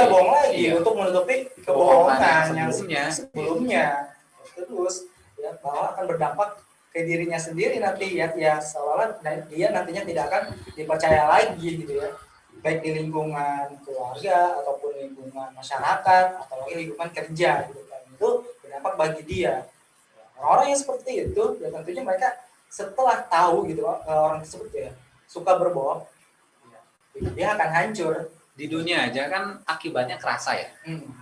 Iya. Untuk menutupi kebohongan yang sebelumnya. Terus ya bahwa akan berdampak ke dirinya sendiri nanti ya seolah-olah dia nantinya tidak akan dipercaya lagi gitu ya. Baik di lingkungan keluarga ataupun lingkungan masyarakat atau lingkungan kerja gitu kan. Itu berdampak bagi dia. Orang yang seperti itu ya tentunya mereka setelah tahu gitu orang tersebut ya suka berbohong, dia akan hancur di dunia aja kan, akibatnya kerasa ya.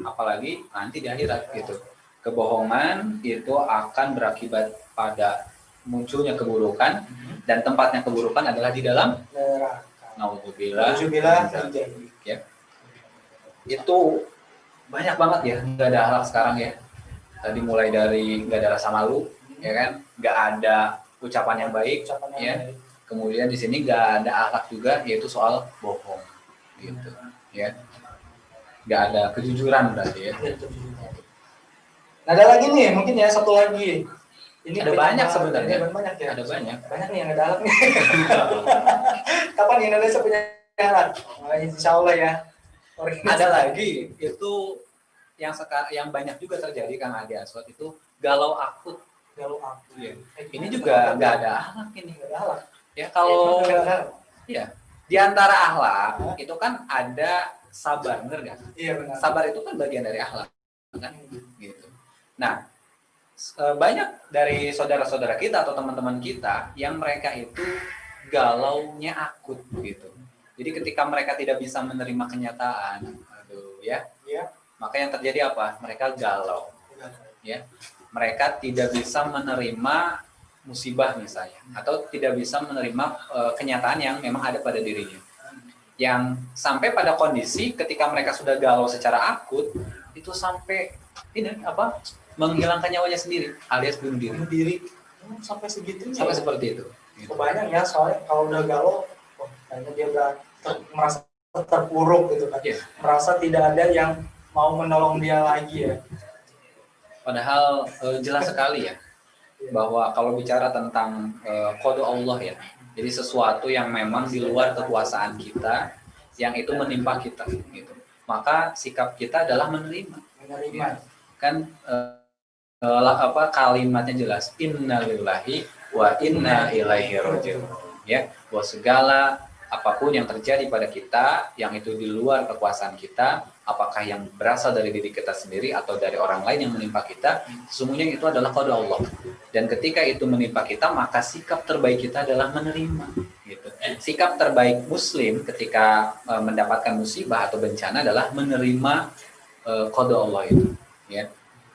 Apalagi nanti di akhirat gitu. Kebohongan itu akan berakibat pada munculnya keburukan, dan tempatnya keburukan adalah di dalam neraka. Naudzubillah. Ya. Itu banyak banget ya, nggak ada akhlak sekarang ya. Tadi mulai dari nggak ada rasa malu, ya kan, nggak ada ucapan yang baik, kemudian di sini nggak ada akhlak juga, yaitu soal bohong, gitu, ya, nggak ada kejujuran berarti ya. Nah, ada lagi nih, mungkin ya satu lagi. Ini ada banyak sebenarnya. Ada banyak nih yang ada akhlak nih. Kapan Indonesia punya akhlak? Insya Allah ya. Ada lagi itu yang banyak juga terjadi Kang Adi Aswad, itu galau akut. Ya. Ini juga nggak ada akhlak ini. Ya kalau ya di antara akhlak itu kan ada sabar, benar nggak? Iya benar. Sabar itu kan bagian dari akhlak, kan? Gitu. Nah, banyak dari saudara-saudara kita atau teman-teman kita yang mereka itu galaunya akut gitu. Jadi ketika mereka tidak bisa menerima kenyataan, maka yang terjadi apa? Mereka galau, ya. Mereka tidak bisa menerima musibah misalnya, atau tidak bisa menerima kenyataan yang memang ada pada dirinya. Yang sampai pada kondisi ketika mereka sudah galau secara akut, itu sampai menghilangkan nyawanya sendiri, alias bunuh diri. Sampai segitu. Sampai seperti itu. Kebanyakan ya, soalnya kalau udah galau, kayaknya dia udah merasa terpuruk gitu kan. Merasa tidak ada yang mau menolong dia lagi ya. Padahal jelas sekali ya bahwa kalau bicara tentang qada Allah ya, jadi sesuatu yang memang di luar kekuasaan kita, yang itu menimpa kita gitu. Maka sikap kita adalah menerima. Kan kalimatnya jelas, innalillahi wa inna ilaihi raji'un, ya, bahwa segala apapun yang terjadi pada kita yang itu di luar kekuasaan kita, apakah yang berasal dari diri kita sendiri atau dari orang lain yang menimpa kita, sesungguhnya itu adalah qada Allah. Dan ketika itu menimpa kita, maka sikap terbaik kita adalah menerima. Gitu. Sikap terbaik Muslim ketika mendapatkan musibah atau bencana adalah menerima qada Allah itu. Ya.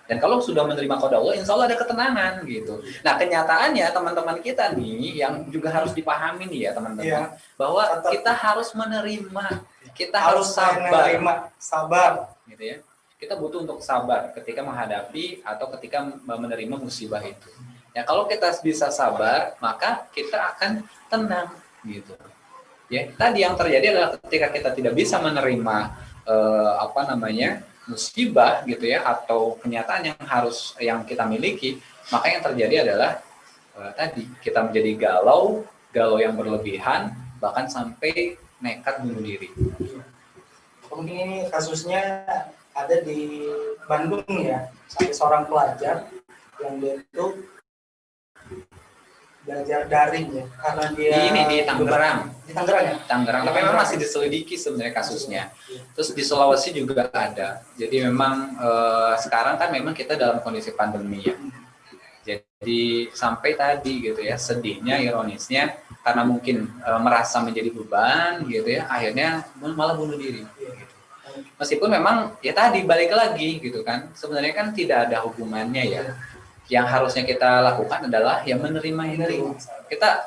Dan kalau sudah menerima qada Allah, insya Allah ada ketenangan gitu. Nah kenyataannya teman-teman kita nih yang juga harus dipahami nih ya teman-teman, bahwa kita harus menerima, kita harus sabar, gitu ya. Kita butuh untuk sabar ketika menghadapi atau ketika menerima musibah itu. Ya kalau kita bisa sabar, maka kita akan tenang gitu. Ya tadi yang terjadi adalah ketika kita tidak bisa menerima musibah gitu ya atau kenyataan yang kita miliki, maka yang terjadi adalah tadi kita menjadi galau yang berlebihan, bahkan sampai nekat bunuh diri. Mungkin ini kasusnya ada di Bandung ya, ada seorang pelajar yang dia itu belajar daring ya, karena dia di Tangerang. Di Tangerang ya? Tangerang, tapi memang masih diselidiki sebenarnya kasusnya. Terus di Sulawesi juga ada. Jadi memang sekarang kan memang kita dalam kondisi pandemi ya. Jadi sampai tadi gitu ya, sedihnya, ironisnya, karena mungkin merasa menjadi beban gitu ya, akhirnya malah bunuh diri. Gitu. Meskipun memang ya tadi balik lagi gitu kan, sebenarnya kan tidak ada hubungannya ya. Yang harusnya kita lakukan adalah ya menerima itu.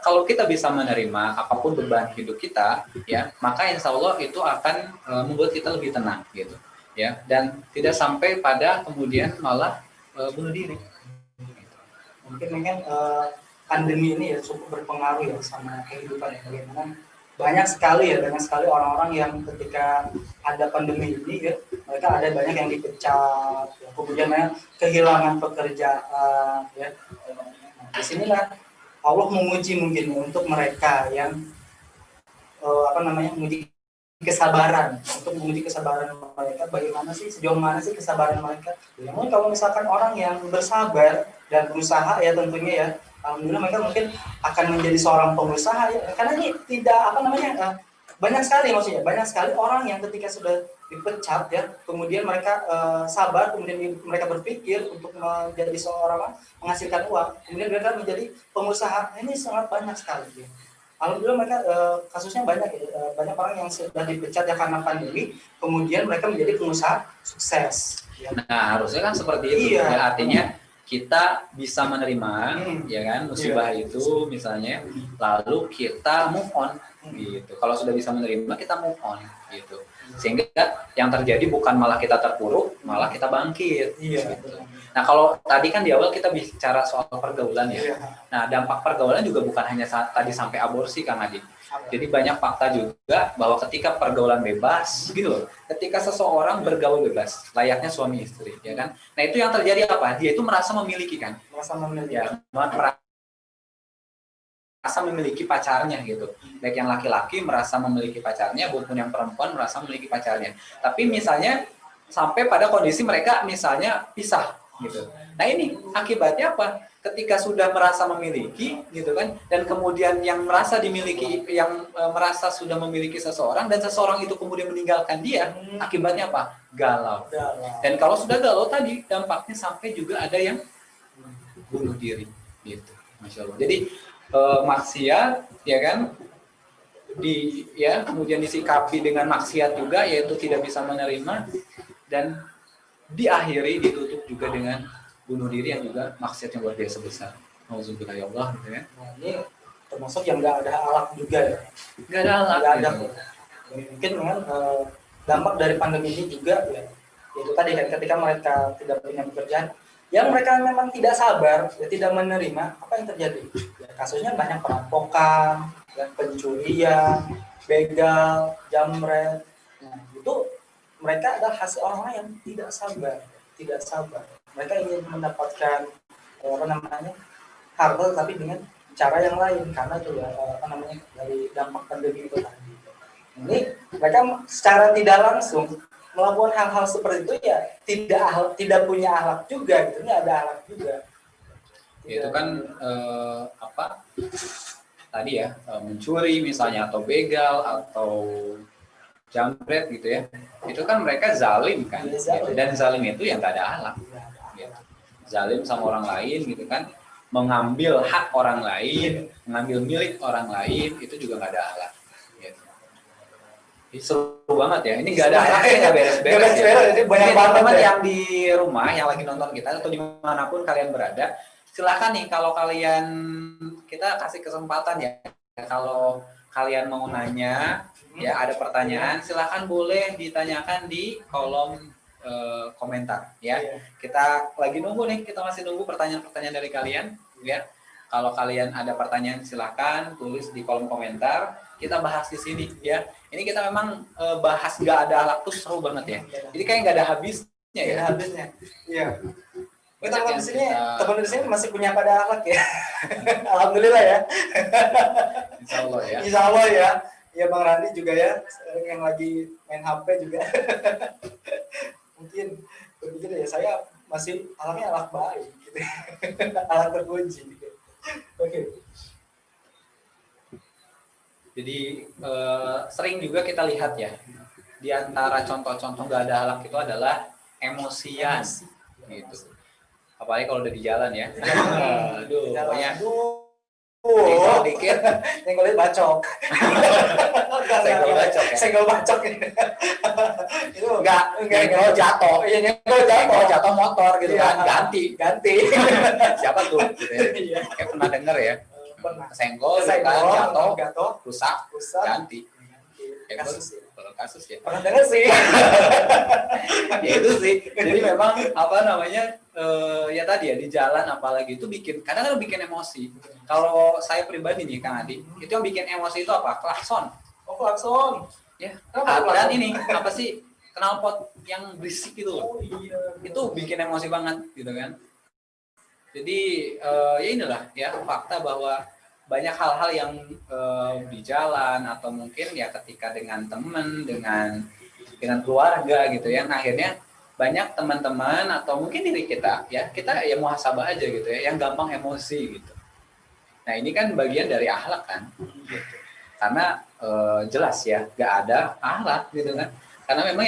Kalau kita bisa menerima apapun beban hidup kita, ya maka insya Allah itu akan membuat kita lebih tenang gitu, ya dan tidak sampai pada kemudian malah bunuh diri. Mungkin kan pandemi ini ya cukup berpengaruh ya sama kehidupan ya, bagaimana banyak sekali orang-orang yang ketika ada pandemi ini ya, mereka ada banyak yang dipecat ya, kemudian kehilangan pekerjaan ya. Nah, disinilah Allah menguji mungkin untuk mereka yang menguji kesabaran, untuk menguji kesabaran mereka, bagaimana sih, sejauh mana sih kesabaran mereka. Namun kalau misalkan orang yang bersabar dan berusaha ya tentunya ya, alhamdulillah mereka mungkin akan menjadi seorang pengusaha ya, karena ini tidak banyak sekali orang yang ketika sudah dipecat ya, kemudian mereka sabar, kemudian mereka berpikir untuk menjadi seorang menghasilkan uang, kemudian mereka menjadi pengusaha. Ini sangat banyak sekali ya. Alhamdulillah mereka kasusnya banyak ya, banyak orang yang sudah dipecat ya karena pandemi, kemudian mereka menjadi pengusaha sukses ya. Nah harusnya kan seperti itu ya, artinya kita bisa menerima ya kan musibah itu misalnya, lalu kita move on gitu. Kalau sudah bisa menerima, kita move on gitu, sehingga yang terjadi bukan malah kita terpuruk, malah kita bangkit gitu. Nah kalau tadi kan di awal kita bicara soal pergaulan ya, nah dampak pergaulan juga bukan hanya tadi sampai aborsi Kang Adi. Jadi banyak fakta juga bahwa ketika pergaulan bebas gitu loh, ketika seseorang bergaul bebas layaknya suami istri ya kan, nah itu yang terjadi apa, dia itu merasa memiliki kan, merasa memiliki pacarnya gitu, baik yang laki-laki merasa memiliki pacarnya maupun yang perempuan merasa memiliki pacarnya. Tapi misalnya sampai pada kondisi mereka misalnya pisah gitu. Nah ini akibatnya apa? Ketika sudah merasa memiliki gitu kan, dan kemudian yang merasa dimiliki, yang merasa sudah memiliki seseorang dan seseorang itu kemudian meninggalkan dia, akibatnya apa? Galau. Dan kalau sudah galau tadi dampaknya sampai juga ada yang bunuh diri gitu. Masya Allah. Jadi maksiat ya kan, kemudian disikapi dengan maksiat juga, yaitu tidak bisa menerima, dan diakhiri ditutup juga dengan bunuh diri yang juga maksiatnya luar biasa besar. Auzubillah ya Allah gitu ya. Nah, ini termasuk yang nggak ada alat juga ya. Nggak ada alat. Gitu. Mungkin dengan dampak dari pandemi ini juga ya, yaitu tadi kan ketika mereka tidak punya pekerjaan, yang mereka memang tidak sabar, ya, tidak menerima, apa yang terjadi? Ya, kasusnya banyak perampokan, ya, pencurian, begal, jamret. Nah, itu mereka adalah hasil orang-orang yang tidak sabar. Mereka ingin mendapatkan harta tapi dengan cara yang lain, karena itu ya dari dampak pandemi itu tadi. Ini mereka secara tidak langsung melakukan hal-hal seperti itu ya, tidak punya akhlak juga gitu, ini ada akhlak juga. Itu kan tadi ya, mencuri misalnya, atau begal atau jambret gitu ya, itu kan mereka zalim kan, gitu. Dan zalim itu yang nggak ada akhlak gitu. Zalim sama orang lain gitu kan, mengambil hak orang lain, mengambil milik orang lain, itu juga nggak ada akhlak gitu. Seru banget ya. Ini nggak ada anaknya, nggak Nggak beres-beres. beres-beres, jadi banyak banget teman-teman ya. yang di rumah yang lagi nonton kita atau dimanapun kalian berada, silakan nih kalau kalian kita kasih kesempatan ya. Kalau kalian mau nanya, ya ada pertanyaan, silakan boleh ditanyakan di kolom komentar ya. Iya. Kita lagi nunggu nih, kita masih nunggu pertanyaan-pertanyaan dari kalian ya. Kalau kalian ada pertanyaan silahkan tulis di kolom komentar, kita bahas di sini ya. Ini kita memang bahas nggak ada alat tuh seru banget ya. Jadi kayak nggak ada habisnya Ya, ya. habisnya. Iya. Banyak Teman yang di sini, kita- teman di sini masih punya pada akhlak ya. Alhamdulillah ya. Insya Allah ya. Insya Allah ya. Ya Bang Randi juga ya, sekarang yang lagi main HP juga. Mungkin berpikir ya saya masih alaknya alak baik gitu. Alak terpuji. Oke. Jadi sering juga kita lihat ya, di antara contoh-contoh nggak ada halak itu adalah emosian gitu. Apalagi kalau udah di jalan ya. Aduh, pokoknya senggol dikit, Senggolnya bacok. senggol bacok ya. Senggol bacok. Itu Enggak, nyenggol jatuh. Iya, nyenggol Nyenggol jatuh. jatuh motor gitu Iya. kan, ganti. Ganti. Siapa tuh? Gitu ya. Iya. Kayak pernah denger ya. Pernah. Senggol, kan, jatuh, rusak, rusak. ganti. Ya, Kasus ya. kalau kasus ya. Pernah dengar sih. Ya itu sih. Jadi memang apa namanya ya tadi ya di jalan apalagi itu kadang bikin emosi. Kalau saya pribadi nih Kang Adi, itu yang bikin emosi itu apa? Klakson. Oh, klakson. Ya. Kenapa Dan klakson? ini apa sih knalpot yang berisik itu loh. Oh iya. Itu bikin emosi banget gitu kan. Jadi ya inilah ya fakta bahwa banyak hal-hal yang di jalan atau mungkin ya ketika dengan teman, dengan keluarga gitu ya, akhirnya banyak teman-teman atau mungkin diri kita ya muhasabah aja gitu ya, yang gampang emosi gitu. Nah ini kan bagian dari akhlak kan, gitu. Karena jelas ya gak ada akhlak gitu kan, karena memang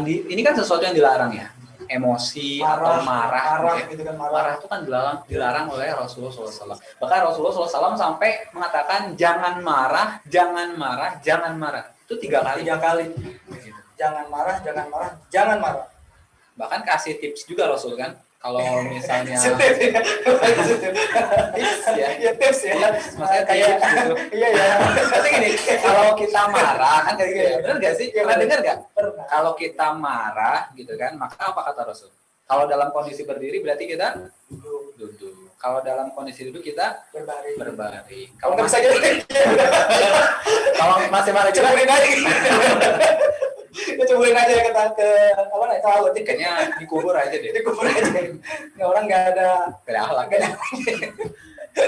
ini kan sesuatu yang dilarang ya, emosi atau marah gitu kan, marah itu kan dilarang oleh Rasulullah SAW. Bahkan Rasulullah SAW sampai mengatakan jangan marah. Itu 3 kali. 3 kali. Jangan marah. Bahkan kasih tips juga Rasul kan. Kalau misalnya tips ya. Ya tips ya. maksudnya Kayak tips gitu. iya ya. Maksudnya gini, kalau kita marah kan kayak gitu ya. Benar nggak sih? Iya, Pernah dengar nggak? Pernah. Kalau kita marah gitu kan, maka apa kata Rasul? Kalau dalam kondisi berdiri berarti kita duduk. Kalau dalam kondisi duduk kita Berbaring. berbaring. Kalau Kalau nggak bisa masih gitu, kalau masih marah juga ceburin aja. Ceburin aja ke apa nih, ke laut. kayaknya dikubur aja deh. Jadi kubur aja. Nggak, orang nggak ada. Gak ada akhlak. Nggak ada.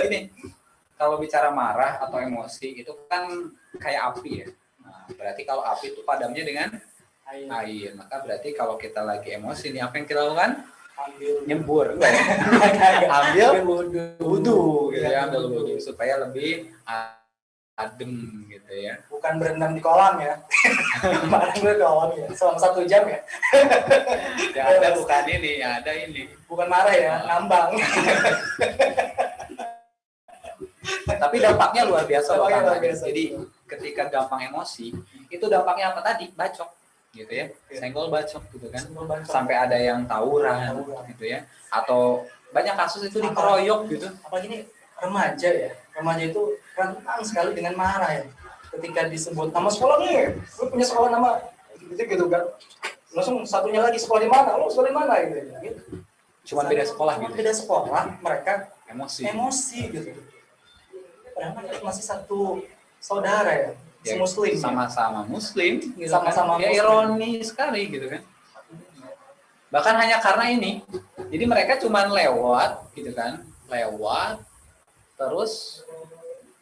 Gini, kalau bicara marah atau emosi itu kan kayak api ya. Nah, berarti kalau api itu padamnya dengan air. Maka berarti kalau kita lagi emosi nih apa yang kita lakukan? Ambil. Nyembur. Ambil wudhu gitu ya, ambil wudhu supaya lebih adem gitu ya. Bukan berendam di kolam ya. Bareng di kolam ya. Selama 1 jam ya. Ya ada bukan ini, ya ada ini. Bukan marah ya, ngambang. Tapi dampaknya luar biasa loh, Dampaknya Kang. luar biasa. Jadi ketika gampang emosi, itu dampaknya apa tadi? Bacok gitu ya. Senggol bacok gitu kan. Sampai ada yang tawuran gitu ya. Atau banyak kasus itu dikeroyok gitu. Apalagi ini remaja ya. Remaja itu rentan sekali dengan marah ya. Ketika disebut nama sekolah nih, lu punya sekolah nama gitu kan. Langsung satunya lagi sekolah di mana? Lu sekolah di mana gitu. Cuma beda sekolah Cuma gitu. beda sekolah, mereka Emosi gitu. Padahal mereka masih satu saudara ya, Ya, Muslim. sama-sama muslim gitu Sama-sama kan. Ya muslim. ironi sekali gitu kan. Bahkan hanya karena ini. Jadi mereka cuma lewat gitu kan. Lewat terus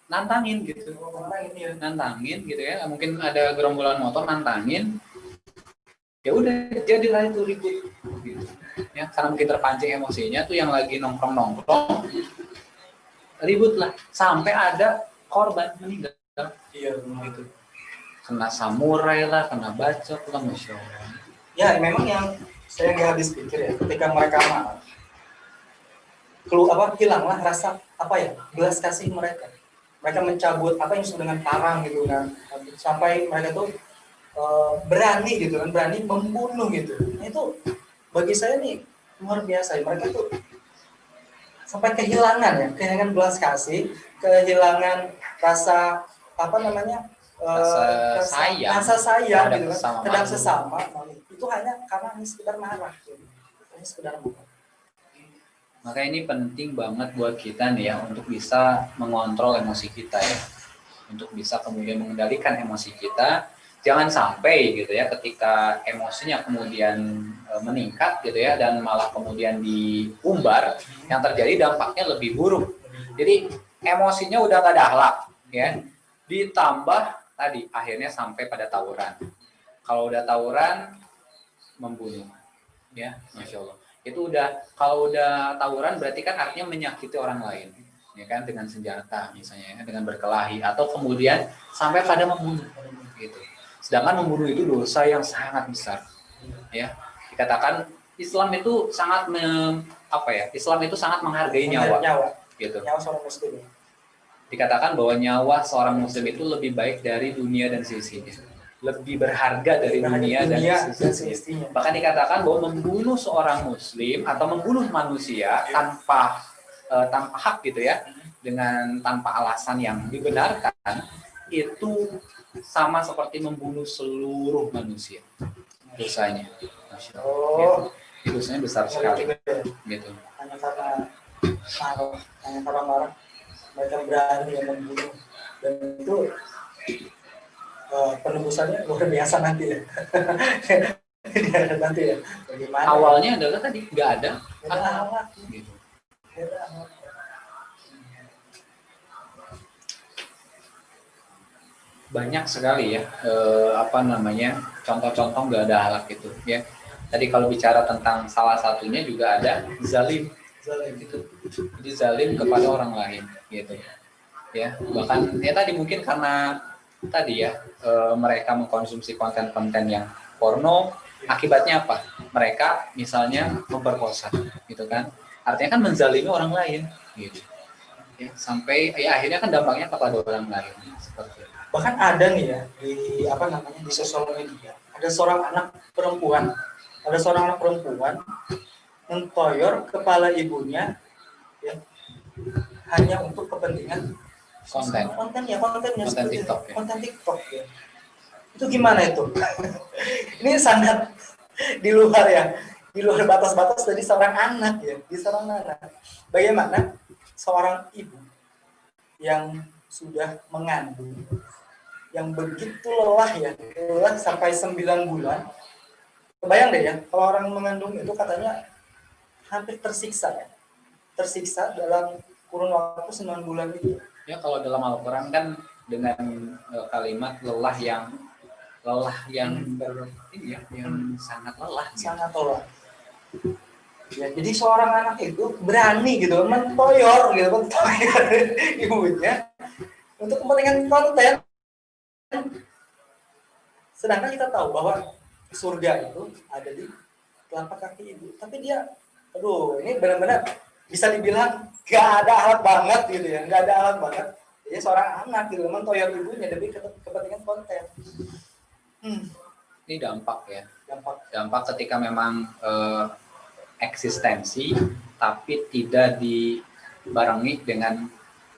nantangin gitu. Nantangin gitu ya. Mungkin ada gerombolan motor nantangin. Ya udah jadilah itu ribut gitu. Ya, karena mungkin terpancing emosinya tuh yang lagi nongkrong ribut lah sampai ada korban meninggal. Iya, Gitu. Kena samurai lah, kena bacok lah, Masya Allah. ya memang yang saya nggak habis pikir ya, ketika mereka marah, hilanglah rasa belas kasih mereka. Mereka mencabut apa yang disebut dengan parang gitu kan, sampai mereka tuh berani gitu kan, berani membunuh gitu. Nah, itu bagi saya nih luar biasa. Mereka tuh sampai kehilangan belas kasih, kehilangan rasa apa namanya, rasa sayang terhadap gitu kan, sesama terhadap makhluk. sesama. Itu hanya karena hanya sekedar marah, gitu. Hanya sekedar marah. Maka ini penting banget buat kita nih ya untuk bisa mengontrol emosi kita ya, untuk bisa kemudian mengendalikan emosi kita. Jangan sampai gitu ya ketika emosinya kemudian meningkat gitu ya dan malah kemudian diumbar, yang terjadi dampaknya lebih buruk. Jadi emosinya udah gak ada akhlak ya, ditambah tadi akhirnya sampai pada tawuran. Kalau udah tawuran, membunuh ya, Masya Allah. Itu udah, kalau udah tawuran berarti kan artinya menyakiti orang lain ya kan, dengan senjata misalnya ya, dengan berkelahi atau kemudian sampai pada membunuh gitu. Sedangkan membunuh itu dosa yang sangat besar ya. Dikatakan Islam itu sangat Islam itu sangat menghargai nyawa gitu. Nyawa seorang muslim. Dikatakan bahwa nyawa seorang muslim itu lebih baik dari dunia dan seisinya, lebih berharga dari dunia dan seisinya. Bahkan dikatakan bahwa membunuh seorang muslim atau membunuh manusia tanpa hak gitu ya, dengan tanpa alasan yang dibenarkan, itu sama seperti membunuh seluruh manusia dosanya. Oh, itu dosanya besar sekali gitu. Hanya karena marah, mereka berani membunuh, dan itu penebusannya luar biasa nanti ya. Nanti ya. Bagaimana? Awalnya adalah tadi nggak ada akhlak. Gitu. Banyak sekali ya contoh-contoh nggak ada akhlak itu ya. Tadi kalau bicara tentang salah satunya juga ada zalim gitu. Jadi zalim kepada orang lain gitu ya. Bahkan ya tadi mungkin karena tadi ya mereka mengkonsumsi konten-konten yang porno, akibatnya apa? Mereka misalnya memperkosa gitu kan. Artinya kan menzalimi orang lain gitu. Ya, sampai ya akhirnya kan dampaknya kepada orang lain seperti itu. Bahkan ada nih ya di sosial media, ada seorang anak perempuan mentoyor kepala ibunya ya, hanya untuk kepentingan kontennya TikTok ya. konten TikTok ya. Itu gimana itu? Ini sangat di luar batas-batas dari seorang anak ya, Bagaimana seorang ibu yang sudah mengandung, yang begitu lelah sampai 9 bulan. Kebayang deh ya, kalau orang mengandung itu katanya hampir tersiksa dalam kurun waktu 9 bulan itu. Ya kalau dalam Al-Quran kan dengan kalimat lelah yang sangat lelah. Sangat lelah. Ya, jadi seorang anak itu berani gitu mentoyor ibunya untuk kepentingan konten. Sedangkan kita tahu bahwa surga itu ada di telapak kaki ibu. Tapi dia, ini benar-benar bisa dibilang gak ada alat banget gitu ya, gak ada alat banget. Jadi seorang anak gitu mentoyor ibunya demi kepentingan konten. Ini dampak ya. Dampak ketika memang eksistensi tapi tidak dibarengi dengan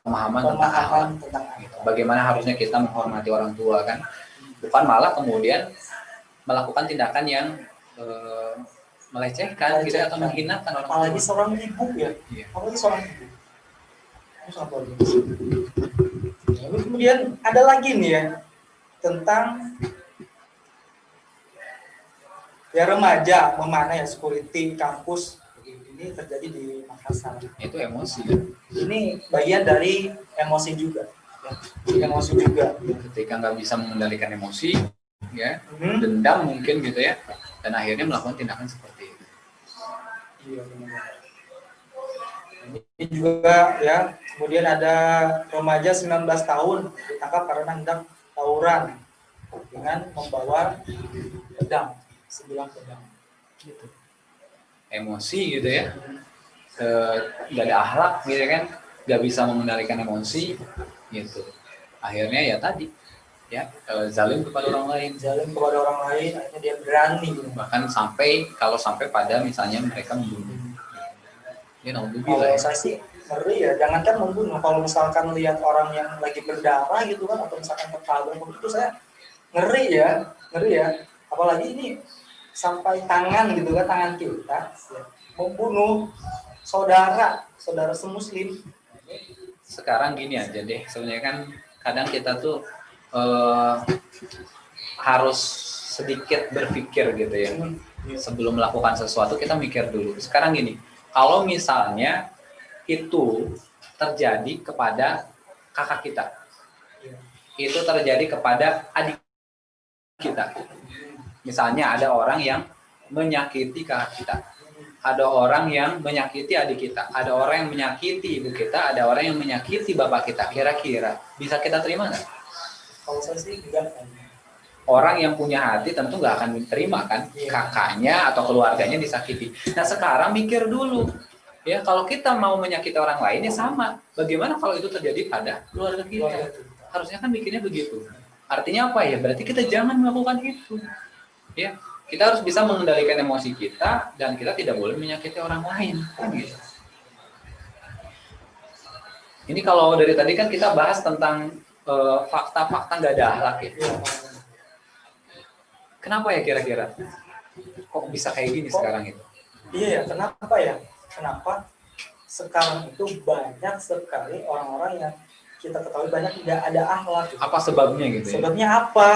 pemahaman tentang gitu. Bagaimana harusnya kita menghormati orang tua kan, bukan malah kemudian melakukan tindakan yang melecehkan gitu atau menghinakan orang tua. Apalagi seorang ibu ya. Apalagi seorang ibu. Lalu kemudian ada lagi nih ya tentang ya remaja memanah ya, security kampus ini terjadi di Makassar. Itu emosi. Ini bagian dari emosi juga. Emosi juga. Ketika nggak bisa mengendalikan emosi, ya dendam mungkin gitu ya, dan akhirnya melakukan tindakan seperti itu. Iya benar. Ini juga ya, kemudian ada remaja 19 tahun ditangkap karena hendak tawuran dengan membawa pedang. 9 pedang gitu. Emosi gitu ya, nggak ada akhlak gitu kan, nggak bisa mengendalikan emosi gitu, akhirnya ya tadi ya, zalim kepada orang lain, zalim kepada orang lain, akhirnya dia berani. bahkan kalau sampai pada misalnya mereka membunuh. Ya, Kalau ya. saya sih ngeri ya, jangankan membunuh, kalau misalkan lihat orang yang lagi berdarah gitu kan, atau misalkan tertabrak itu saya ngeri ya, apalagi ini sampai tangan gitu kan, tangan kita ya, membunuh saudara semuslim. Sekarang gini aja deh, sebenarnya kan kadang kita tuh harus sedikit berpikir gitu ya, sebelum melakukan sesuatu kita mikir dulu. Sekarang gini, kalau misalnya itu terjadi kepada kakak kita, itu terjadi kepada adik kita, misalnya ada orang yang menyakiti kakak kita, ada orang yang menyakiti adik kita, ada orang yang menyakiti ibu kita, ada orang yang menyakiti bapak kita, kira-kira bisa kita terima nggak? Kalau saya sih enggak. Orang yang punya hati tentu nggak akan terima kan kakaknya atau keluarganya disakiti. Nah sekarang mikir dulu, ya kalau kita mau menyakiti orang lain ya sama. Bagaimana kalau itu terjadi pada keluarga kita? Harusnya kan mikirnya begitu. Artinya apa ya? Berarti kita jangan melakukan itu. Ya, kita harus bisa mengendalikan emosi kita dan kita tidak boleh menyakiti orang lain. Kan gitu. Ini kalau dari tadi kan kita bahas tentang fakta-fakta nggak ada akhlak ya. Kenapa ya kira-kira? Kok bisa kayak gini sekarang itu? Iya ya, kenapa ya? Kenapa sekarang itu banyak sekali orang-orang yang kita ketahui banyak tidak ada akhlak. Apa sebabnya gitu ya? Sebabnya apa?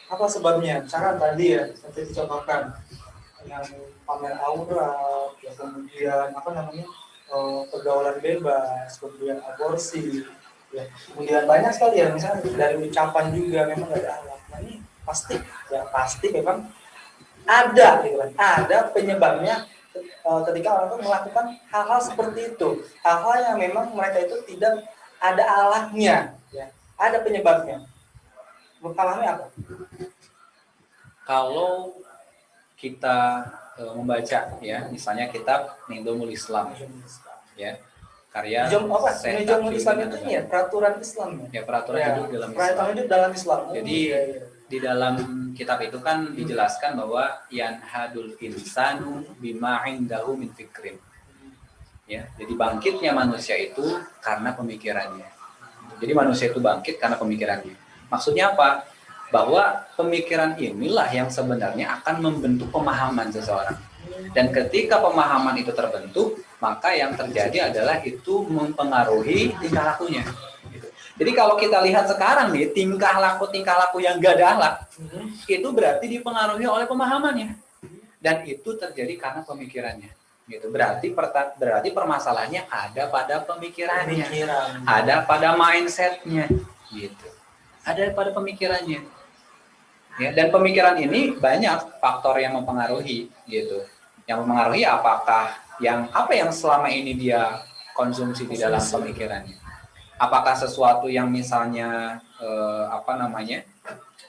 Apa sebabnya? Cara tadi ya, seperti dicontohkan yang pamer aurat, ya, kemudian apa namanya pergaulan bebas, kemudian aborsi, ya, kemudian banyak sekali ya, misalnya dari ucapan juga memang nggak ada akhlak. Nah, ini pasti memang ada gitu kan, ada penyebabnya ketika orang itu melakukan hal-hal seperti itu, hal-hal yang memang mereka itu tidak ada alahnya, ya, ada penyebabnya. Mengalami apa? Kalau kita membaca ya, misalnya kitab Nizamul Islam ya, karya Nizamul Islam itu ya peraturan Islam ya, peraturan ya, hidup dalam Islam. Peraturan hidup dalam Islam. Jadi di dalam kitab itu kan dijelaskan bahwa yanhadul insanu bima indahu min fikrin. Ya, jadi bangkitnya manusia itu karena pemikirannya. Jadi manusia itu bangkit karena pemikirannya. Maksudnya apa? Bahwa pemikiran inilah yang sebenarnya akan membentuk pemahaman seseorang. Dan ketika pemahaman itu terbentuk, maka yang terjadi adalah itu mempengaruhi tingkah lakunya. Jadi kalau kita lihat sekarang nih, tingkah laku yang gak ada akhlak, itu berarti dipengaruhi oleh pemahamannya. Dan itu terjadi karena pemikirannya. Gitu. Berarti permasalahannya ada pada pemikirannya, ada pada mindsetnya, gitu. Ada pada pemikirannya. Ya, dan pemikiran ini banyak faktor yang mempengaruhi, gitu. Yang mempengaruhi apa yang selama ini dia konsumsi di dalam pemikirannya. Apakah sesuatu yang misalnya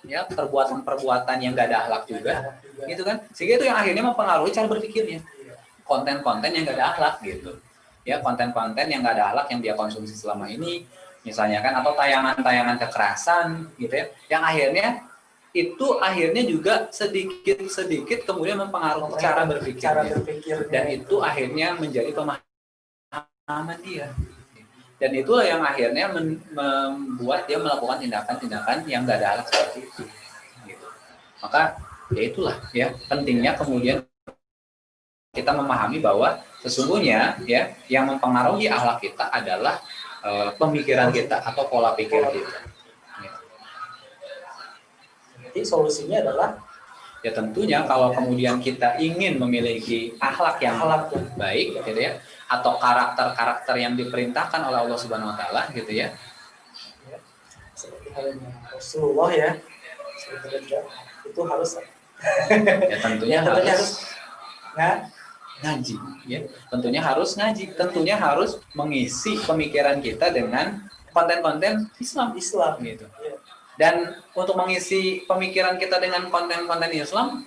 ya perbuatan yang gak ada akhlak juga, gitu kan? Sehingga itu yang akhirnya mempengaruhi cara berpikirnya. Konten-konten yang gak ada akhlak gitu. Ya, konten-konten yang gak ada akhlak yang dia konsumsi selama ini, misalnya kan, atau tayangan-tayangan kekerasan gitu ya, yang akhirnya juga sedikit kemudian mempengaruhi cara berpikirnya. Dan itu akhirnya menjadi pemahaman dia. Dan itulah yang akhirnya membuat dia melakukan tindakan-tindakan yang gak ada akhlak seperti itu. Gitu. Maka ya itulah ya pentingnya kemudian kita memahami bahwa sesungguhnya ya yang mempengaruhi akhlak kita adalah pemikiran kita atau pola pikir kita. Jadi solusinya adalah ya tentunya kalau kemudian kita ingin memiliki akhlak yang baik gitu ya, atau karakter-karakter yang diperintahkan oleh Allah Subhanahu wa taala gitu ya. Seperti halnya Rasulullah ya. Itu harus ya tentunya harus ngaji ya. Tentunya harus ngaji, tentunya harus mengisi pemikiran kita dengan konten-konten Islam gitu. Dan untuk mengisi pemikiran kita dengan konten-konten Islam,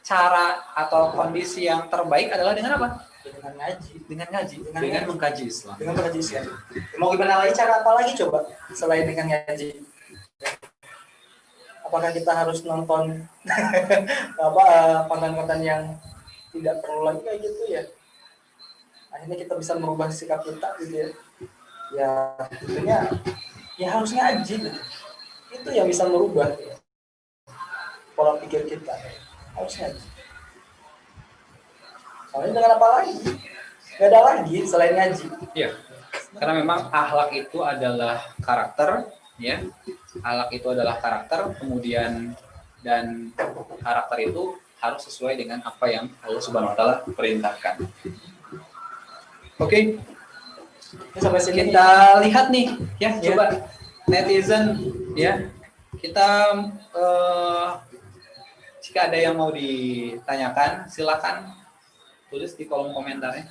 cara atau kondisi yang terbaik adalah dengan apa? Dengan mengkaji Islam. Mau gimana lagi, cara apa lagi coba selain dengan ngaji? Apakah kita harus nonton konten-konten yang tidak perlu lagi kayak gitu ya? Akhirnya kita bisa merubah sikap kita gitu ya. Ya tentunya ya harus ngaji gitu. Itu yang bisa merubah ya, pola pikir kita. Harus ngaji. Soalnya dengan apa lagi? Gak ada lagi selain ngaji. Iya. Karena memang akhlak itu adalah karakter, ya. Akhlak itu adalah karakter, kemudian dan karakter itu harus sesuai dengan apa yang Allah Subhanahu wa taala perintahkan. Oke. Sampai sini Kita lihat nih, ya, coba netizen, ya. Kita jika ada yang mau ditanyakan, silakan tulis di kolom komentarnya.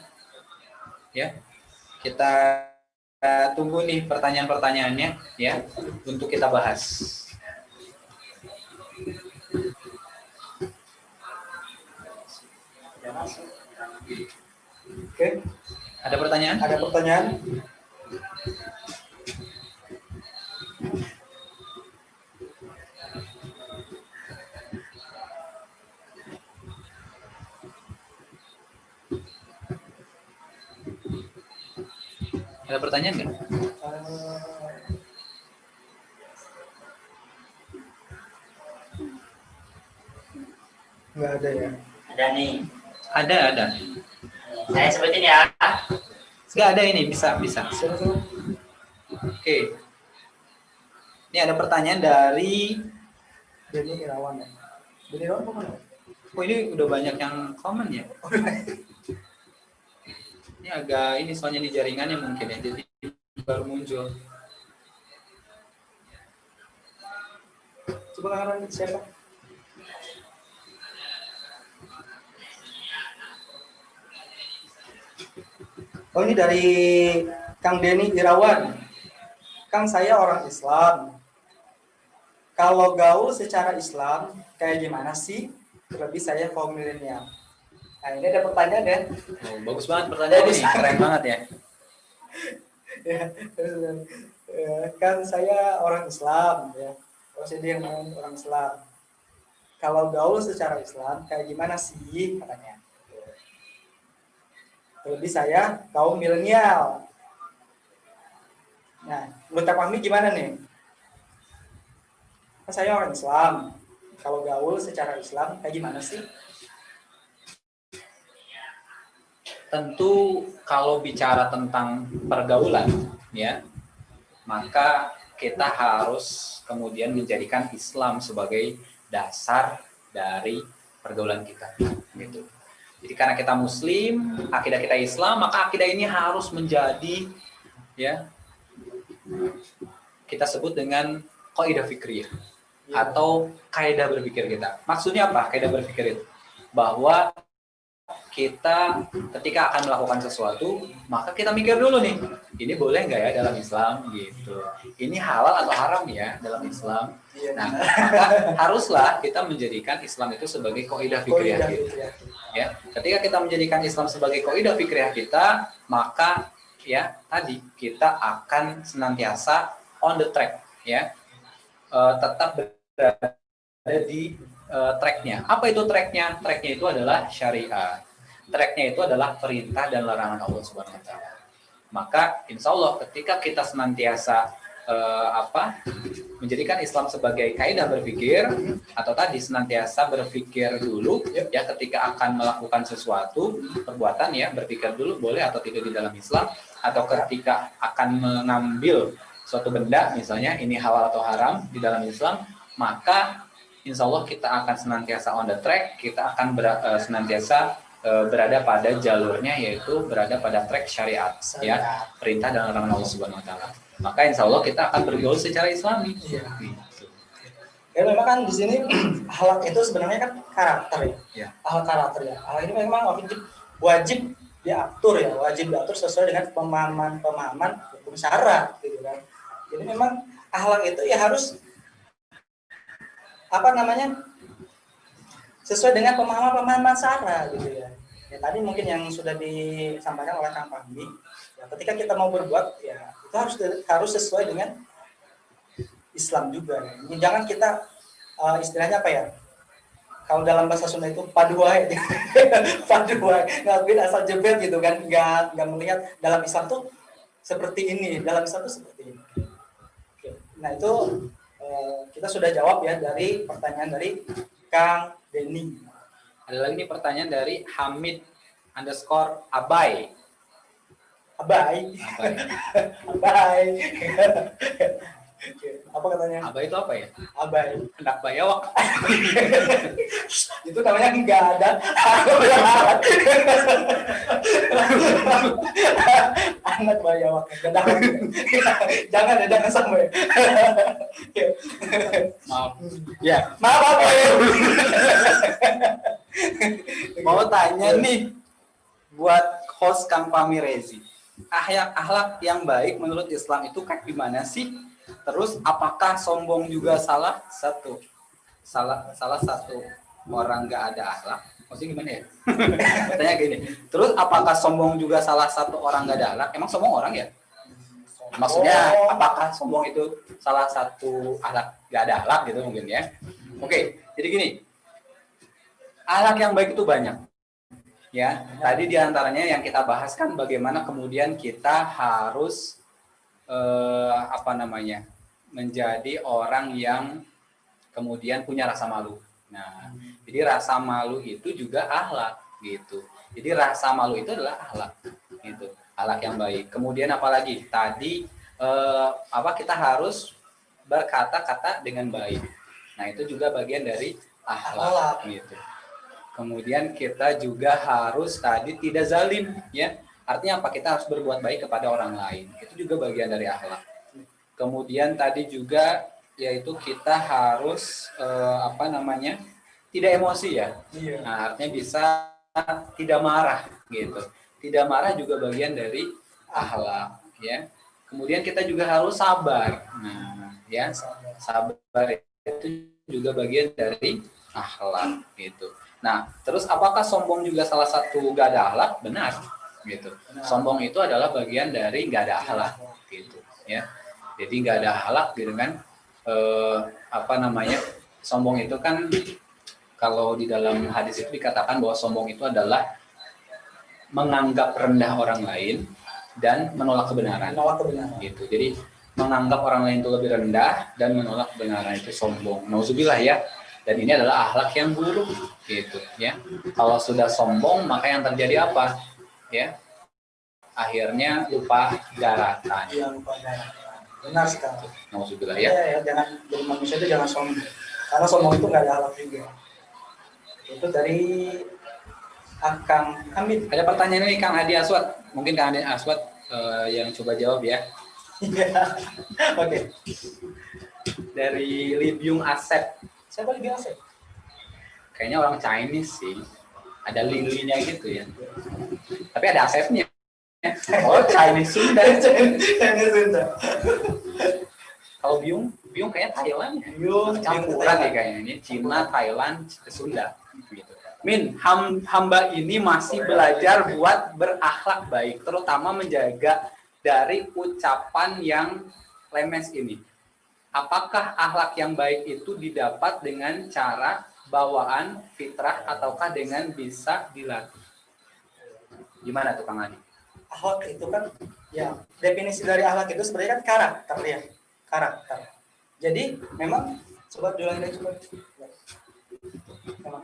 Ya. Kita tunggu nih pertanyaan-pertanyaannya, ya, untuk kita bahas. Oke. Ada pertanyaan? Ada pertanyaan? Ada pertanyaan nggak? Nggak ada ya. Ada nih. Ada. Saya sebutin ya. Nggak ada ini, bisa. Silakan. Oke. Ini ada pertanyaan dari, Denny Irawan ya. Denny Irawan kemana? oh ini udah banyak yang komen ya. Ini agak ini soalnya di jaringannya mungkin ya, jadi baru muncul. Coba kangen siapa? Oh ini dari Kang Denny Irawan. Kang, saya orang Islam. Kalau gaul secara Islam kayak gimana sih? Terlebih saya kaum milenial. Nah ini ada pertanyaan ya. Oh, bagus banget pertanyaan ini, keren banget ya. Kan saya orang Islam ya. Prosedur yang orang Islam. Kalau gaul secara Islam kayak gimana sih katanya? Terlebih saya kaum milenial. Nah, menurut Kak Fahmi gimana nih? Kan saya orang Islam. Kalau gaul secara Islam kayak gimana sih? Tentu kalau bicara tentang pergaulan, ya, maka kita harus kemudian menjadikan Islam sebagai dasar dari pergaulan kita, gitu. Jadi karena kita Muslim, akidah kita Islam, maka akidah ini harus menjadi, ya, kita sebut dengan kaidah fikriyah atau kaidah berpikir kita. Maksudnya apa? Kaidah berpikir itu bahwa kita ketika akan melakukan sesuatu, maka kita mikir dulu nih, ini boleh nggak ya dalam Islam gitu. Ini halal atau haram ya dalam Islam. Nah, maka haruslah kita menjadikan Islam itu sebagai kaidah fikriyah kita. Ya, ketika kita menjadikan Islam sebagai kaidah fikriyah kita, maka ya tadi kita akan senantiasa on the track, ya, tetap berada di tracknya. Apa itu tracknya? Tracknya itu adalah syariat. Tracknya itu adalah perintah dan larangan Allah Subhanahu Wa Taala. Maka insya Allah ketika kita senantiasa menjadikan Islam sebagai kaidah berpikir, atau tadi senantiasa berpikir dulu ya ketika akan melakukan sesuatu perbuatan, ya, berpikir dulu boleh atau tidak di dalam Islam, atau ketika akan mengambil suatu benda misalnya ini halal atau haram di dalam Islam, maka insya Allah kita akan senantiasa on the track, kita akan senantiasa berada pada jalurnya, yaitu berada pada track syariat, ya, perintah dan larangan Allah Subhanahu Wa Taala. Maka insya Allah kita akan bergaul secara Islami. Ya memang kan di sini akhlak itu sebenarnya kan karakter ya. Akhlak karakter ya. Akhlak ini memang wajib diatur ya, wajib diatur sesuai dengan pemahaman hukum syara gitu kan. Jadi memang akhlak itu ya harus sesuai dengan pemahaman syara gitu ya. Ya tadi mungkin yang sudah disampaikan oleh Kang Fahmi, ya, ketika kita mau berbuat ya itu harus sesuai dengan Islam juga. Jangan kita istilahnya apa ya? Kalau dalam bahasa Sunda itu paduai, paduai, ngakuin asal jebret gitu kan, nggak melihat dalam Islam tuh seperti ini, dalam Islam tuh seperti ini. Oke. Nah itu kita sudah jawab ya dari pertanyaan dari Kang Denny. Ada lagi nih pertanyaan dari Hamid_Abai. Abai. Abai. Abai. Oke, apa katanya? Abai itu apa ya? Abai. Hendak bayawak. Itu namanya enggak ada. Anak bayawak. Jangan sampai. Maaf. Ya, Maaf apa ya? mau tanya nih buat host Kang Fahmi Rezi. Akhlak yang baik menurut Islam itu kayak gimana sih? Terus apakah sombong juga salah satu orang nggak ada akhlak? Maksudnya gimana ya? Tanya gini. Terus apakah sombong juga salah satu orang nggak ada akhlak? Emang sombong orang ya? Maksudnya apakah sombong itu salah satu akhlak nggak ada akhlak gitu mungkin ya? Oke, jadi gini. Akhlak yang baik itu banyak. Ya, tadi diantaranya yang kita bahas kan bagaimana kemudian kita harus menjadi orang yang kemudian punya rasa malu. Nah, jadi rasa malu itu juga akhlak gitu. Jadi rasa malu itu adalah akhlak gitu, akhlak yang baik. Kemudian apalagi tadi kita harus berkata-kata dengan baik. Nah, itu juga bagian dari akhlak gitu. Kemudian kita juga harus tadi tidak zalim ya. Artinya apa? Kita harus berbuat baik kepada orang lain. Itu juga bagian dari akhlak. Kemudian tadi juga yaitu kita harus tidak emosi ya. Nah, artinya bisa tidak marah gitu. Tidak marah juga bagian dari akhlak ya. Kemudian kita juga harus sabar. Nah, ya, sabar itu juga bagian dari akhlak gitu. Nah, terus apakah sombong juga salah satu gak ada akhlak? Benar gitu. Sombong itu adalah bagian dari gak ada akhlak gitu ya. Jadi gak ada akhlak gitu kan. Sombong itu kan kalau di dalam hadis itu dikatakan bahwa sombong itu adalah menganggap rendah orang lain dan menolak kebenaran. Gitu. Jadi menganggap orang lain itu lebih rendah dan menolak kebenaran itu sombong. Nauzubillah ya. Dan ini adalah akhlak yang buruk gitu ya. Kalau sudah sombong maka yang terjadi apa? Ya. Akhirnya lupa daratan. Iya, lupa daratan. Benar sekali. Nauzubillah ya. Ya, jangan jadi manusia itu jangan sombong. Karena sombong itu nggak ada akhlak juga. Itu dari Kang Hamid. Ada pertanyaan ini Kang Adi Aswad. Mungkin Kang Adi Aswad yang coba jawab ya. Iya. Oke. Dari Libyung Asep. Siapa lagi Asep? Kayaknya orang Chinese sih. Ada lilinya gitu ya. Tapi ada Asepnya. Oh, Chinese Sunda. Chinese Sunda. Kalau Biung kayaknya Thailand ya. Biung Campuran ya kayaknya ini. Cina, Thailand, Sunda. Gitu. Min, hamba ini masih belajar buat berakhlak baik. Terutama menjaga dari ucapan yang lemes ini. Apakah akhlak yang baik itu didapat dengan cara bawaan, fitrah, ataukah dengan bisa dilatih? Gimana tuh Kang Adi? Akhlak itu kan, ya definisi dari akhlak itu sebenarnya kan karakter ya, karakter. Jadi memang, coba diulangi lagi coba. Memang.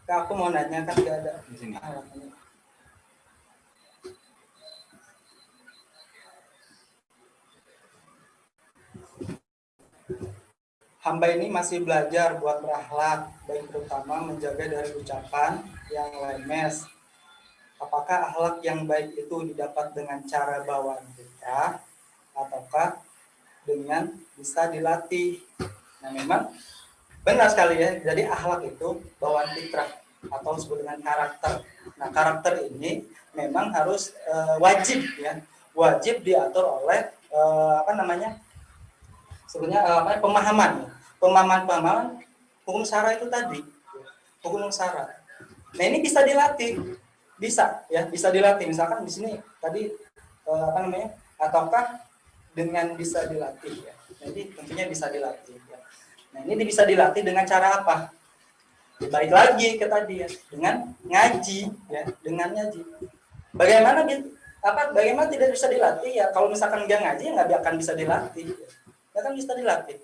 Aku mau nanya kan nggak ada Di sini. akhlaknya. Hamba ini masih belajar buat berakhlak, baik terutama menjaga dari ucapan yang lemes. Apakah akhlak yang baik itu didapat dengan cara bawaan kita, ataukah dengan bisa dilatih? Nah memang benar sekali ya, jadi akhlak itu bawaan fitrah atau disebut dengan karakter. Nah karakter ini memang harus wajib ya, wajib diatur oleh sebenarnya pemahaman hukum syara itu tadi, hukum syara. Nah ini bisa dilatih, bisa dilatih. Misalkan di sini tadi ataukah dengan bisa dilatih ya. Jadi tentunya bisa dilatih. Ya. Nah ini bisa dilatih dengan cara apa? Balik lagi ke tadi ya, dengan ngaji ya, dengan ngaji. Bagaimana tidak bisa dilatih ya? Kalau misalkan dia ngaji nggak akan bisa dilatih. Ya kan bisa dilatih.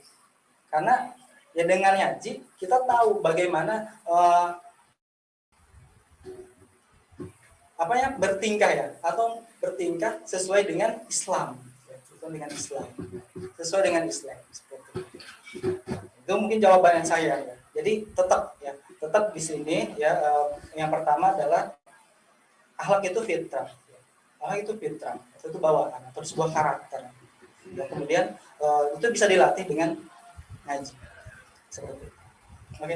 Karena ya dengan ngaji kita tahu bagaimana bertingkah ya, atau bertingkah sesuai dengan Islam. Sesuai dengan Islam seperti itu. Itu mungkin jawaban saya ya. Jadi tetap di sini ya, yang pertama adalah akhlak itu fitrah. Akhlak itu fitrah, itu bawaan atau sebuah karakter. Dan kemudian itu bisa dilatih dengan ngaji. Seperti itu. Oke.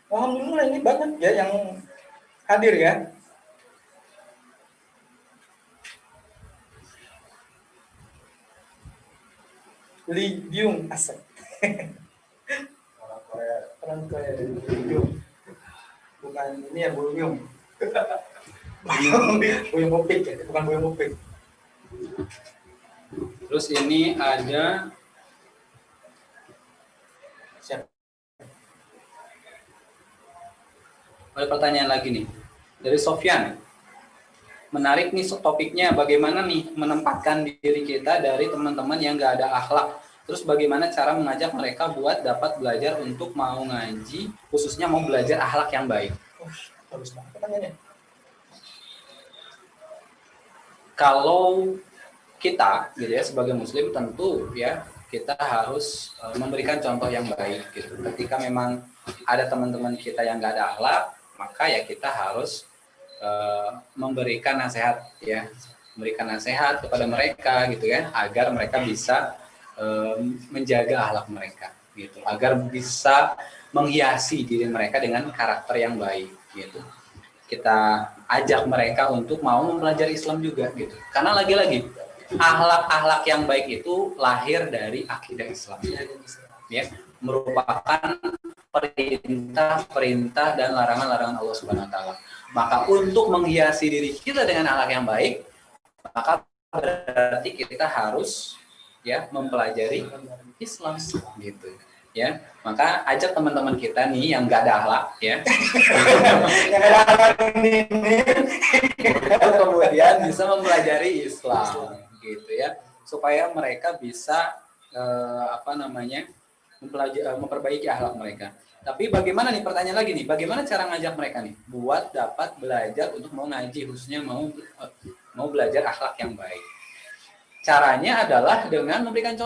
Alhamdulillah ini banyak ya yang hadir ya. Lee Byung Asep. Orang Korea. Lee Byung. Bukan ini ya, Buyung. Buyung Mupik ya, bukan Buyung Mupik. Terus ini ada pertanyaan lagi nih dari Sofyan. Menarik nih topiknya, bagaimana nih menempatkan diri kita dari teman-teman yang nggak ada akhlak. Terus bagaimana cara mengajak mereka buat dapat belajar untuk mau ngaji, khususnya mau belajar akhlak yang baik. Bagus banget pertanyaannya. Kalau kita gitu ya sebagai muslim tentu ya kita harus memberikan contoh yang baik gitu. Ketika memang ada teman-teman kita yang nggak ada akhlak, maka ya kita harus memberikan nasihat ya, memberikan nasihat kepada mereka gitu ya, agar mereka bisa menjaga akhlak mereka gitu, agar bisa menghiasi diri mereka dengan karakter yang baik gitu. Kita ajak mereka untuk mau mempelajari Islam juga gitu, karena lagi-lagi akhlak-akhlak yang baik itu lahir dari akidah Islam ya, merupakan perintah-perintah dan larangan-larangan Allah Subhanahu wa taala. Maka untuk menghiasi diri kita dengan akhlak yang baik, maka berarti kita harus ya mempelajari Islam gitu ya. Maka ajak teman-teman kita nih yang nggak ada akhlak ya, Yang ada akhlak ini kemudian bisa mempelajari Islam gitu ya, supaya mereka bisa memperbaiki akhlak mereka. Tapi bagaimana nih, pertanyaan lagi nih, bagaimana cara ngajak mereka nih buat dapat belajar untuk mau ngaji, khususnya mau belajar akhlak yang baik. Caranya adalah dengan memberikan contoh